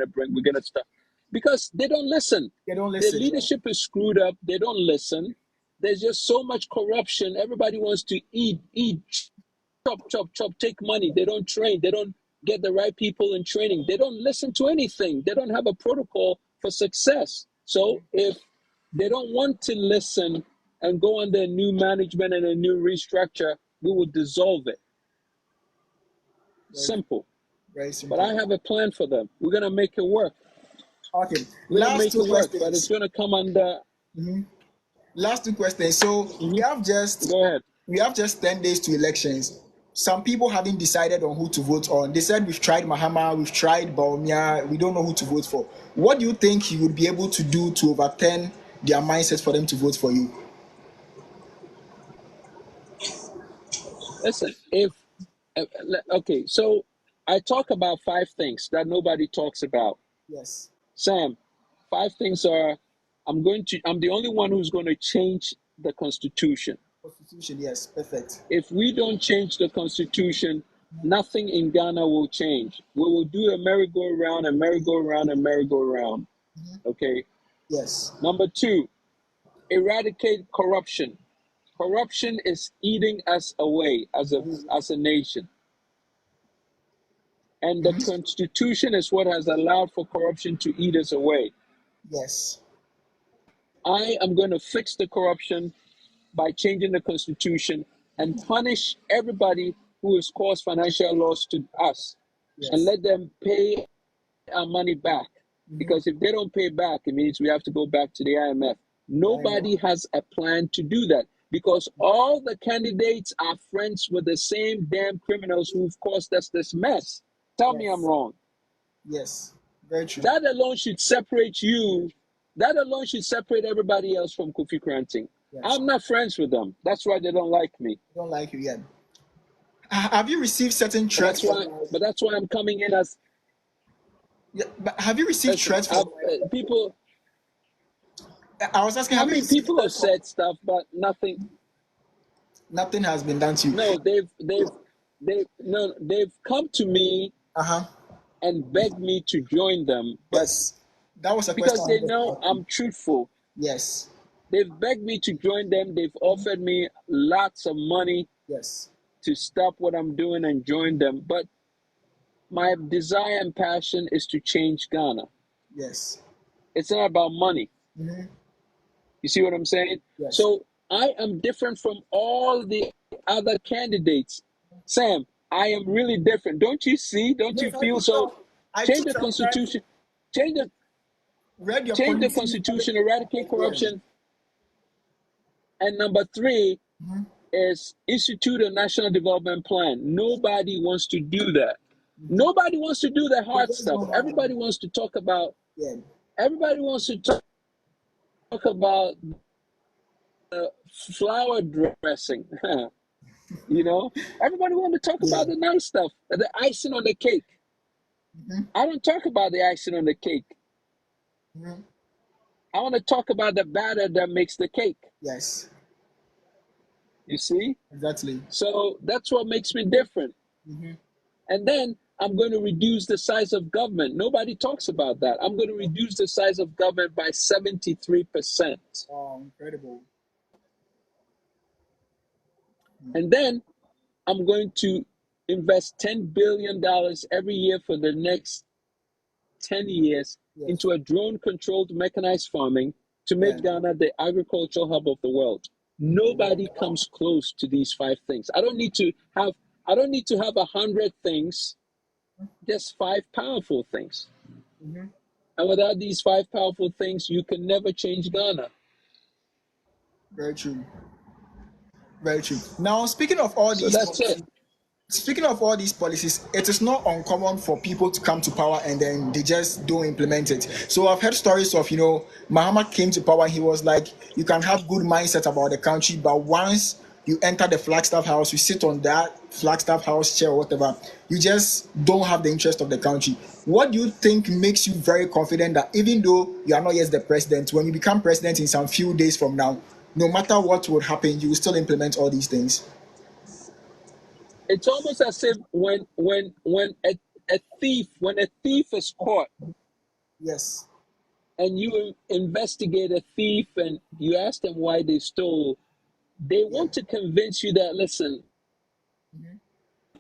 going to stop. Because they don't listen. They don't listen. The leadership is screwed up. They don't listen. There's just so much corruption. Everybody wants to eat, chop, take money. They don't train. They don't get the right people in training. They don't listen to anything. They don't have a protocol for success. So if they don't want to listen and go under a new management and a new restructure, we will dissolve it. Simple. Very simple. But I have a plan for them. We're going to make it work. Okay. Last two questions. But it's going to come under... Last two questions. So we have just Go ahead. We have just 10 days to elections. Some people haven't decided on who to vote on. They said, we've tried Mahama, we've tried Bawumia, we don't know who to vote for. What do you think you would be able to do to overturn their mindset for them to vote for you? Listen, okay, so I talk about 5 things that nobody talks about. Yes. Sam, 5 things are, I'm the only one who's going to change the Constitution. Constitution, yes, perfect. If we don't change the Constitution, nothing in Ghana will change. We will do a merry-go-round, a merry-go-round, a merry-go-round. Okay? Yes. Number 2, eradicate corruption. Corruption is eating us away as a nation. And the Constitution is what has allowed for corruption to eat us away. Yes. I am going to fix the corruption by changing the Constitution and punish everybody who has caused financial loss to us, and let them pay our money back. Because if they don't pay back, it means we have to go back to the IMF. Nobody has a plan to do that, because all the candidates are friends with the same damn criminals who've caused us this mess. Tell me I'm wrong. Yes, very true. That alone should separate you. That alone should separate everybody else from Kofi Kranting. Yes. I'm not friends with them. That's why they don't like me. They don't like you yet. Have you received certain threats? But that's why I'm coming in as... Yeah, but have you received threats from people? I was asking, people have said stuff, but nothing. Nothing has been done to you. No, they've come to me and begged me to join them. But that was a because they know I'm truthful. Yes. They've begged me to join them. They've offered me lots of money. Yes. To stop what I'm doing and join them. But my desire and passion is to change Ghana. Yes. It's not about money. You see what I'm saying? Yes. So I am different from all the other candidates. Sam, I am really different. Don't you see? Don't you feel so? Change the Constitution. Change the Constitution, eradicate corruption. And number 3 is institute a national development plan. Nobody wants to do that. Nobody wants to do the They hard just stuff. don't have Everybody wants to talk about. yeah. Everybody wants to talk about flower dressing. You know, everybody wants to talk Yeah. about the nice stuff, the icing on the cake. Mm-hmm. I don't talk about the icing on the cake. Mm-hmm. I want to talk about the batter that makes the cake. Yes. You see? Exactly. So that's what makes me different. Mm-hmm. And then I'm going to reduce the size of government. Nobody talks about that. I'm going to reduce the size of government by 73%. Oh, incredible. And then I'm going to invest $10 billion every year for the next 10 years Yes. into a drone controlled mechanized farming to Yeah. make Ghana the agricultural hub of the world. Nobody comes close to these 5 things. I don't need to have 100 things, just 5 powerful things. Mm-hmm. And without these 5 powerful things, you can never change Ghana. Very true. Very true. Now, So that's it. speaking of all these policies, it is not uncommon for people to come to power and then they just don't implement it. So I've heard stories of, Mahama came to power. He was like, you can have good mindset about the country, but once you enter the Flagstaff house, you sit on that Flagstaff house chair or whatever, you just don't have the interest of the country. What do you think makes you very confident that even though you are not yet the president, when you become president in some few days from now, no matter what would happen, you will still implement all these things? It's almost as if when a thief is caught Yes. and you investigate a thief and you ask them why they stole, they Yeah. want to convince you that, listen,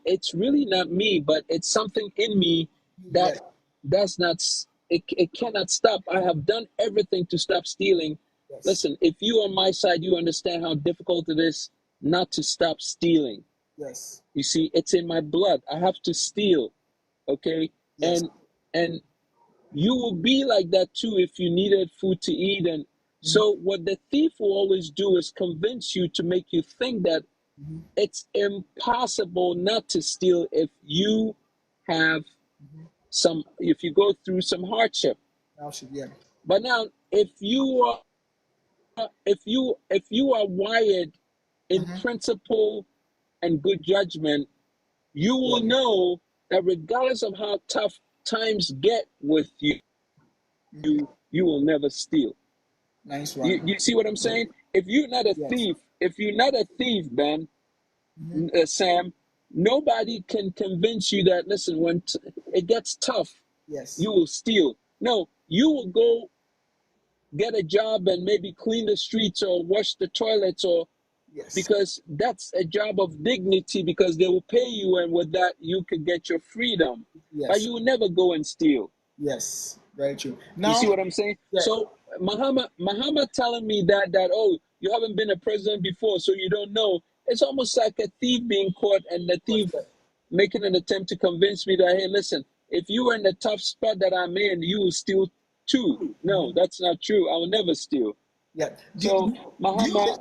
it's really not me, but it's something in me that Yes. that's not, it cannot stop. I have done everything to stop stealing. Yes. Listen, if you on my side, you understand how difficult it is not to stop stealing. Yes. You see, it's in my blood. I have to steal. Okay. Yes. And you will be like that too if you needed food to eat. And so what the thief will always do is convince you to make you think that it's impossible not to steal if you have if you go through some hardship. Now should yeah. But now if you are wired in principle and good judgment, you Yeah. will know that regardless of how tough times get with you, you will never steal. Nice You, one. you see what I'm saying? If you're not a Yes. thief, Ben, Sam, nobody can convince you that, listen, when it gets tough, Yes. you will steal. No, you will go get a job and maybe clean the streets or wash the toilets, or Yes. because that's a job of dignity, because they will pay you, and with that you can get your freedom. But Yes. you will never go and steal. Yes. Very true. You see Now, what I'm saying? yeah. So Muhammad telling me that oh, you haven't been a president before, so you don't know. It's almost like a thief being caught and the thief making an attempt to convince me that, hey, listen, if you were in the tough spot that I'm in, you will steal too. No, that's not true. I will never steal. Yeah. So Do you Muhammad,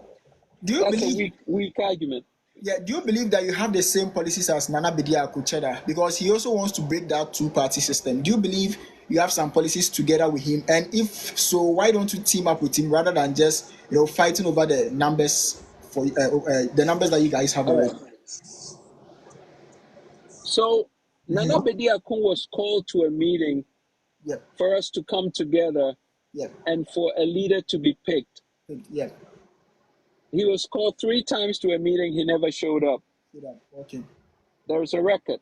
do you that's a believe weak argument. yeah, do you believe that you have the same policies as Nana Bedia Kucheda? Because he also wants to break that two-party system. Do you believe you have some policies together with him? And if so, why don't you team up with him rather than just fighting over the numbers for the numbers that you guys have All already? right. So Nana Bediakun was called to a meeting Yeah. for us to come together Yeah. and for a leader to be picked. Yeah. He was called 3 times to a meeting. He never showed up. Okay. There's a record.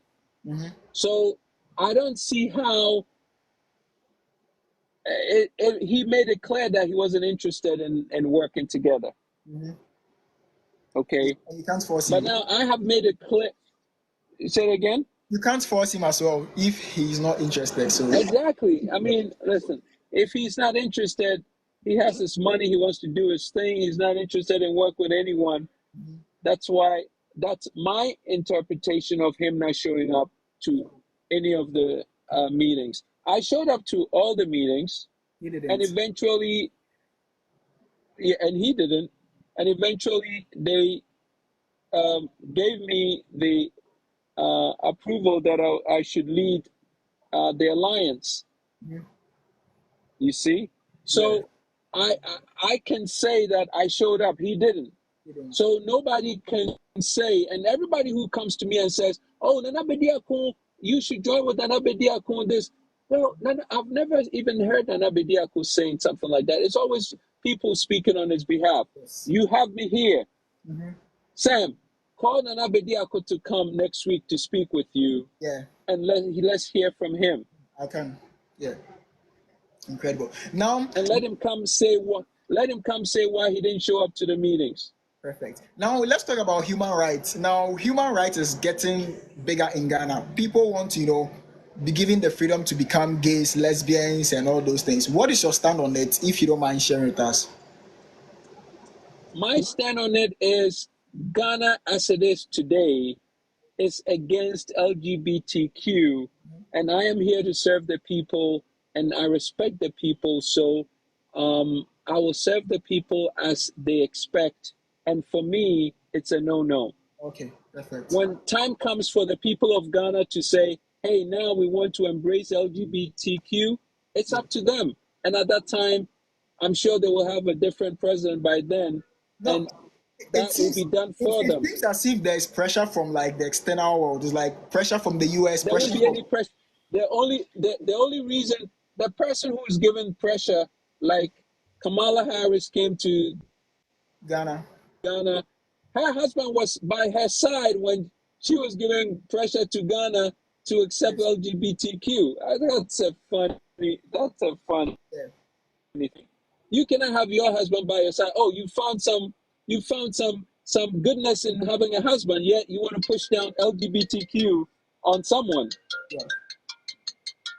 So I don't see how he made it clear that he wasn't interested in working together. Okay. And you can't force But him. now I have made it clear. Say it again. You can't force him as well if he's not interested. So Exactly. I mean, listen, if he's not interested, he has his money, he wants to do his thing, he's not interested in work with anyone. That's my interpretation of him not showing up to any of the meetings. I showed up to all the meetings, he and didn't. eventually, yeah, and he didn't, and eventually they gave me the approval that I should lead the alliance. Mhm. You see, Yeah. so I can say that I showed up. He didn't. You don't. So nobody can say, and everybody who comes to me and says, "Oh, Nana Bediako, you should join with Nana Bediako on this." Well, I've never even heard Nana Bediako saying something like that. It's always people speaking on his behalf. Yes. You have me here, Mhm. Sam. Call Nana Bediako to come next week to speak with you, Yeah. and let's hear from him, I can. Yeah. Incredible. Now, and let him come say what. Let him come say why he didn't show up to the meetings. perfect. Now let's talk about human rights. Now, human rights is getting bigger in Ghana. People want to, be given the freedom to become gays, lesbians, and all those things. What is your stand on it, if you don't mind sharing with us? My stand on it is Ghana, as it is today, is against LGBTQ, and I am here to serve the people, and I respect the people. So I will serve the people as they expect. And for me, it's a no-no. Okay, perfect. When time comes for the people of Ghana to say, hey, now we want to embrace LGBTQ, it's Yeah. up to them. And at that time, I'm sure they will have a different president by then, No, and it that will seems be done it, for it them. seems as if there is pressure from like the external world. It's like pressure from the US, There pressure won't be from any pressure. The only reason, the person who is given pressure, like Kamala Harris came to Ghana. Ghana, her husband was by her side when she was giving pressure to Ghana to accept Yes. LGBTQ. That's a funny Yeah. thing. You cannot have your husband by your side. Oh, you found some goodness in having a husband, yet you want to push down LGBTQ on someone. Yeah.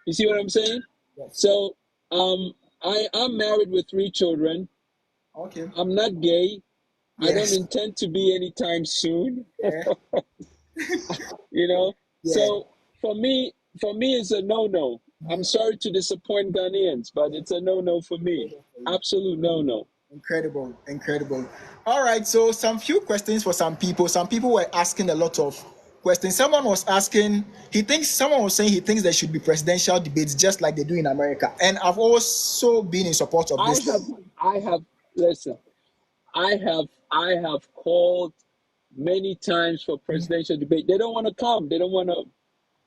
You see what I'm saying? Yes. So I'm married with 3 children. Okay. I'm not gay. I don't Yes. intend to be anytime soon. Yeah. You know. Yeah. So for me, it's a no-no. I'm sorry to disappoint Ghanaians, but it's a no-no for me. Absolute no-no. Incredible, incredible. All right, so some few questions for some people. Some people were asking a lot of questions. Someone was asking, someone was saying he thinks there should be presidential debates just like they do in America. And I've also been in support of I this. have I have listen. I have called many times for presidential debate. They don't want to come. They don't want to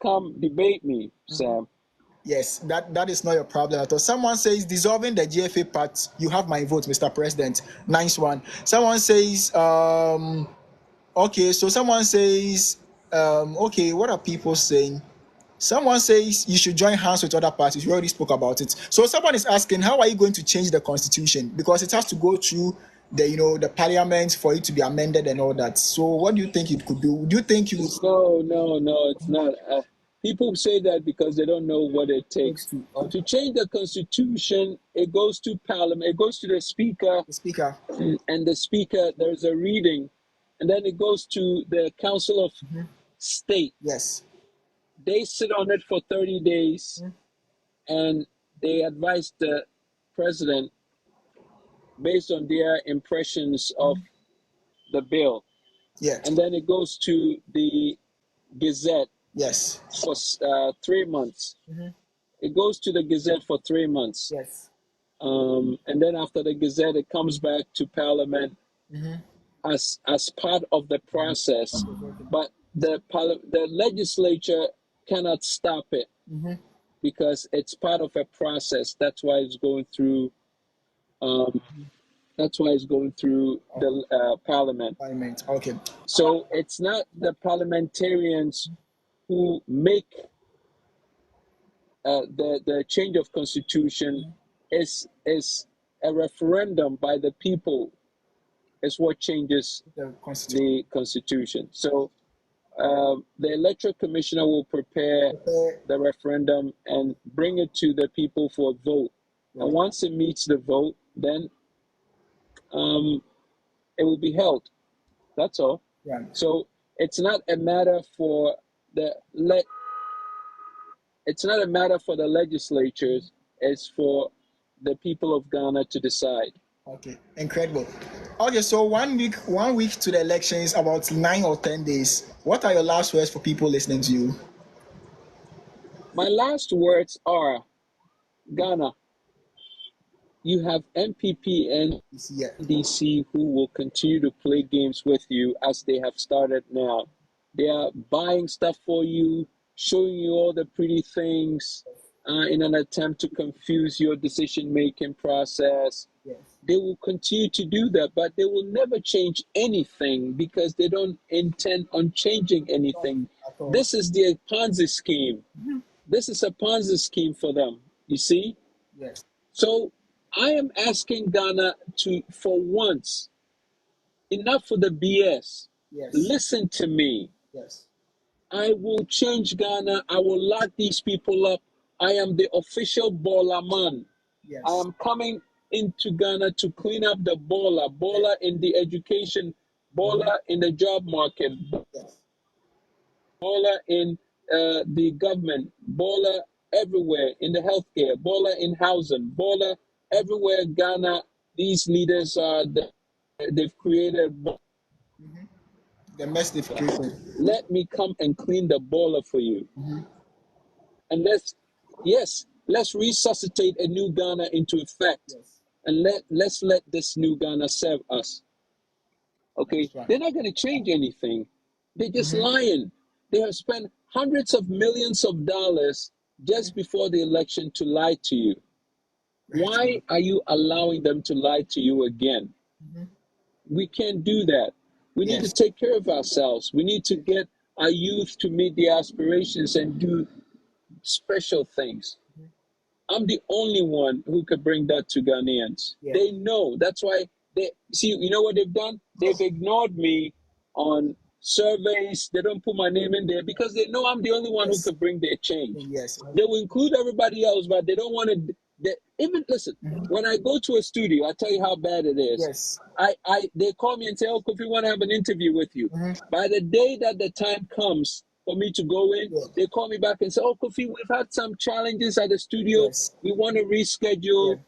come debate me, Sam. Yes, that is not your problem at all. Someone says dissolving the GFA part, you have my vote, Mr. President. Nice one. Someone says, okay, so someone says, okay, what are people saying? Someone says you should join hands with other parties. We already spoke about it. So someone is asking, how are you going to change the constitution? Because it has to go through the parliament for it to be amended and all that. So what do you think it could do? Do you think you No, it's not. People say that because they don't know what it would takes. to To change the constitution, it goes to parliament, it goes to the speaker, the speaker? and the speaker, there's a reading, and then it goes to the council of state. Yes. They sit on it for 30 days, and they advise the president based on their impressions of the bill. Yeah. And then it goes to the Gazette Yes. for 3 months. It goes to the Gazette for 3 months. Yes. And then after the Gazette, it comes back to Parliament as part of the process. But the legislature cannot stop it because it's part of a process. That's why it's going through. That's why it's going through the Parliament. Parliament. Okay. So it's not the parliamentarians who make the change of constitution. Is a referendum by the people is what changes The constitution. the constitution. So the electoral commissioner will prepare the referendum and bring it to the people for a vote. And once it meets the vote, then it will be held. That's all. Right. So it's not a matter for the it's not a matter for the legislatures. It's for the people of Ghana to decide. Okay, incredible. Okay, so 1 week to the elections, about 9 or 10 days. What are your last words for people listening to you? My last words are, Ghana, you have MPP and Yeah. NDC who will continue to play games with you as they have started now. They are buying stuff for you, showing you all the pretty things in an attempt to confuse your decision making process. Yes. They will continue to do that, but they will never change anything because they don't intend on changing anything. At all. This is their Ponzi scheme. This is a Ponzi scheme for them, you see? Yes. So I am asking Ghana to, for once, enough for the BS. Yes. Listen to me. Yes. I will change Ghana. I will lock these people up. I am the official baller man. Yes. I am coming into Ghana to clean up the baller in the education, baller in the job market, Yes. baller in the government, baller everywhere in the healthcare, baller in housing, baller everywhere. Ghana, these leaders are they've created. The mess they've created. Let me come and clean the baller for you, and let's resuscitate a new Ghana into effect, Yes. and let's let this new Ghana serve us. Okay, That's right. they're not going to change anything. They're just lying. They have spent hundreds of millions of dollars just before the election to lie to you. Why are you allowing them to lie to you again? We can't do that. We need to Yes. take care of ourselves. We need to get our youth to meet their aspirations and do special things. I'm the only one who could bring that to Ghanaians. Yeah. They know. That's why they see. You know what they've done? They've ignored me on surveys. They don't put my name in there because they know I'm the only one who Yes. could bring their change. Yes. They will include everybody else, but they don't want to. Even listen. When I go to a studio, I tell you how bad it is. Yes. They call me and say, "Oh, Kofi, want to have an interview with you." By the day that the time comes for me to go in, Yeah. they call me back and say, "Oh, Kofi, we've had some challenges at the studio. Yes. We want to reschedule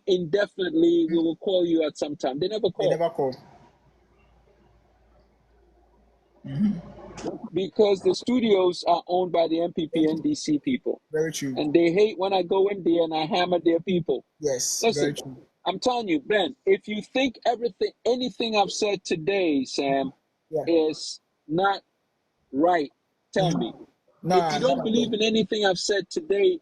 indefinitely. We will call you at some time." They never They call never call. because the studios are owned by the MPP and DC people, Very true. and they hate when I go in there and I hammer their people. Yes. Listen, Very true. I'm telling you, Ben, if you think anything I've said today, Sam, Yeah. is not right, tell me. Nah, If you don't not at believe all. in anything I've said today,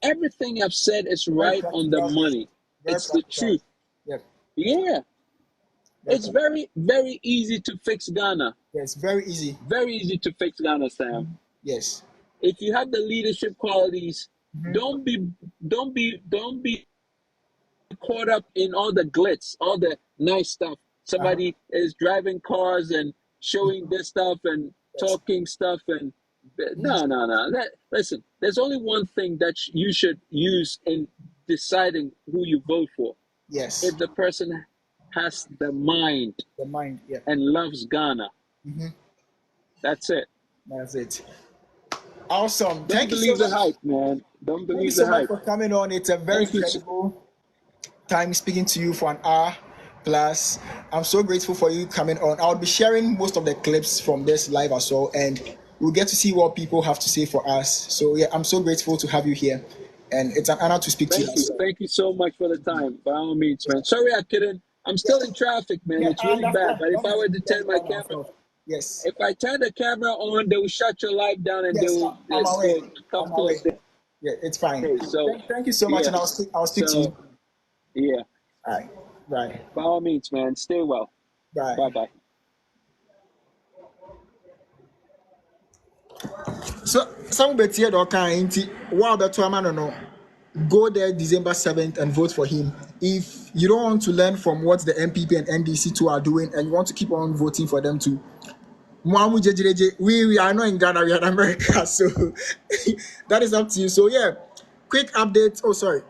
everything I've said is Very right on the practical. money. Very It's the practical. truth. Yep. Yeah. Very It's very, very easy to fix Ghana. Yes. Very easy. Very easy to fix Ghana, Sam. Yes. If you have the leadership qualities, don't be caught up in all the glitz, all the nice stuff. Somebody is driving cars and showing this stuff and talking stuff and no. Listen, there's only one thing that you should use in deciding who you vote for. Yes. If the person has the mind The mind. Yeah. and loves Ghana, that's it. That's it. Awesome. Don't Thank you so believe the much. hype, man. Don't Thank you believe so the much hype. for coming on. It's a very Thank you. incredible time speaking to you for an hour plus. I'm so grateful for you coming on. I'll be sharing most of the clips from this live as well, and we'll get to see what people have to say for us. So yeah, I'm so grateful to have you here, and it's an honor to speak to you. Thank you so much for the time. By all means, man. Sorry I couldn't. I'm still in traffic, man. It's really bad. But if I were to turn my camera, yes, if I turn the camera on, they will shut your life down and they yes, will I'm aware. come I'm to aware. us there. Yeah, it's fine. Okay, so Thank you so much, yeah. and I'll speak to you. Yeah. All right. Bye. By all means, man. Stay well. Bye. Bye. So some betie do kan nti wa beto ama no go there December 7th and vote for him. If you don't want to learn from what the MPP and NDC2 are doing and you want to keep on voting for them too, we are not in Ghana, we are in America, so that is up to you. So yeah, quick update. Oh, sorry.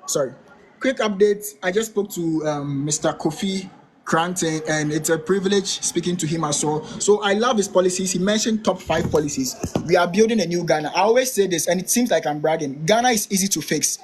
Quick update. I just spoke to Mr. Kofi Cranton, and it's a privilege speaking to him as well. So I love his policies. He mentioned top 5 policies. We are building a new Ghana. I always say this, and it seems like I'm bragging. Ghana is easy to fix.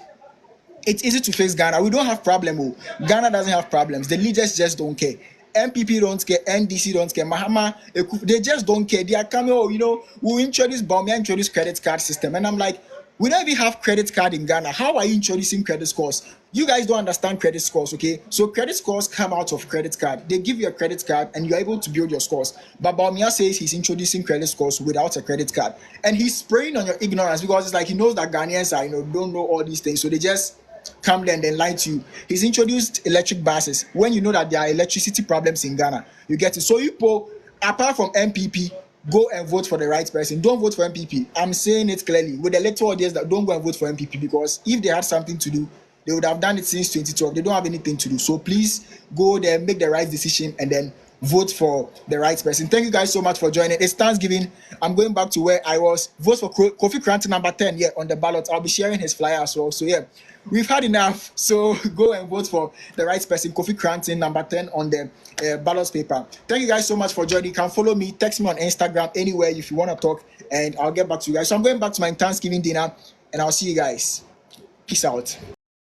it's easy to face Ghana. We don't have problem. Oh. Ghana doesn't have problems. The leaders just don't care. MPP don't care, NDC don't care, Mahama, they just don't care. They are coming, oh, we introduce Bawumia, introduce credit card system. And I'm like, we don't even have credit card in Ghana. How are you introducing credit scores? You guys don't understand credit scores, okay? So credit scores come out of credit card. They give you a credit card and you're able to build your scores. But Bawumia says he's introducing credit scores without a credit card. And he's spraying on your ignorance because it's like he knows that Ghanaians are, don't know all these things. So they just come there and then lie to you. He's introduced electric buses. When you know that there are electricity problems in Ghana, you get it. So you people, apart from MPP, go and vote for the right person. Don't vote for MPP. I'm saying it clearly. With the electoral audience, that don't go and vote for MPP, because if they had something to do, they would have done it since 2012. They don't have anything to do. So please go there, make the right decision, and then vote for the right person. Thank you guys so much for joining. It's Thanksgiving. I'm going back to where I was. Vote for Kofi Cranton number 10 on the ballot. I'll be sharing his flyer as well. So we've had enough. So go and vote for the right person, Kofi Cranton number 10 on the ballot paper. Thank you guys so much for joining. You can follow me, text me on Instagram, anywhere if you want to talk, and I'll get back to you guys. So I'm going back to my Thanksgiving dinner, and I'll see you guys. Peace out.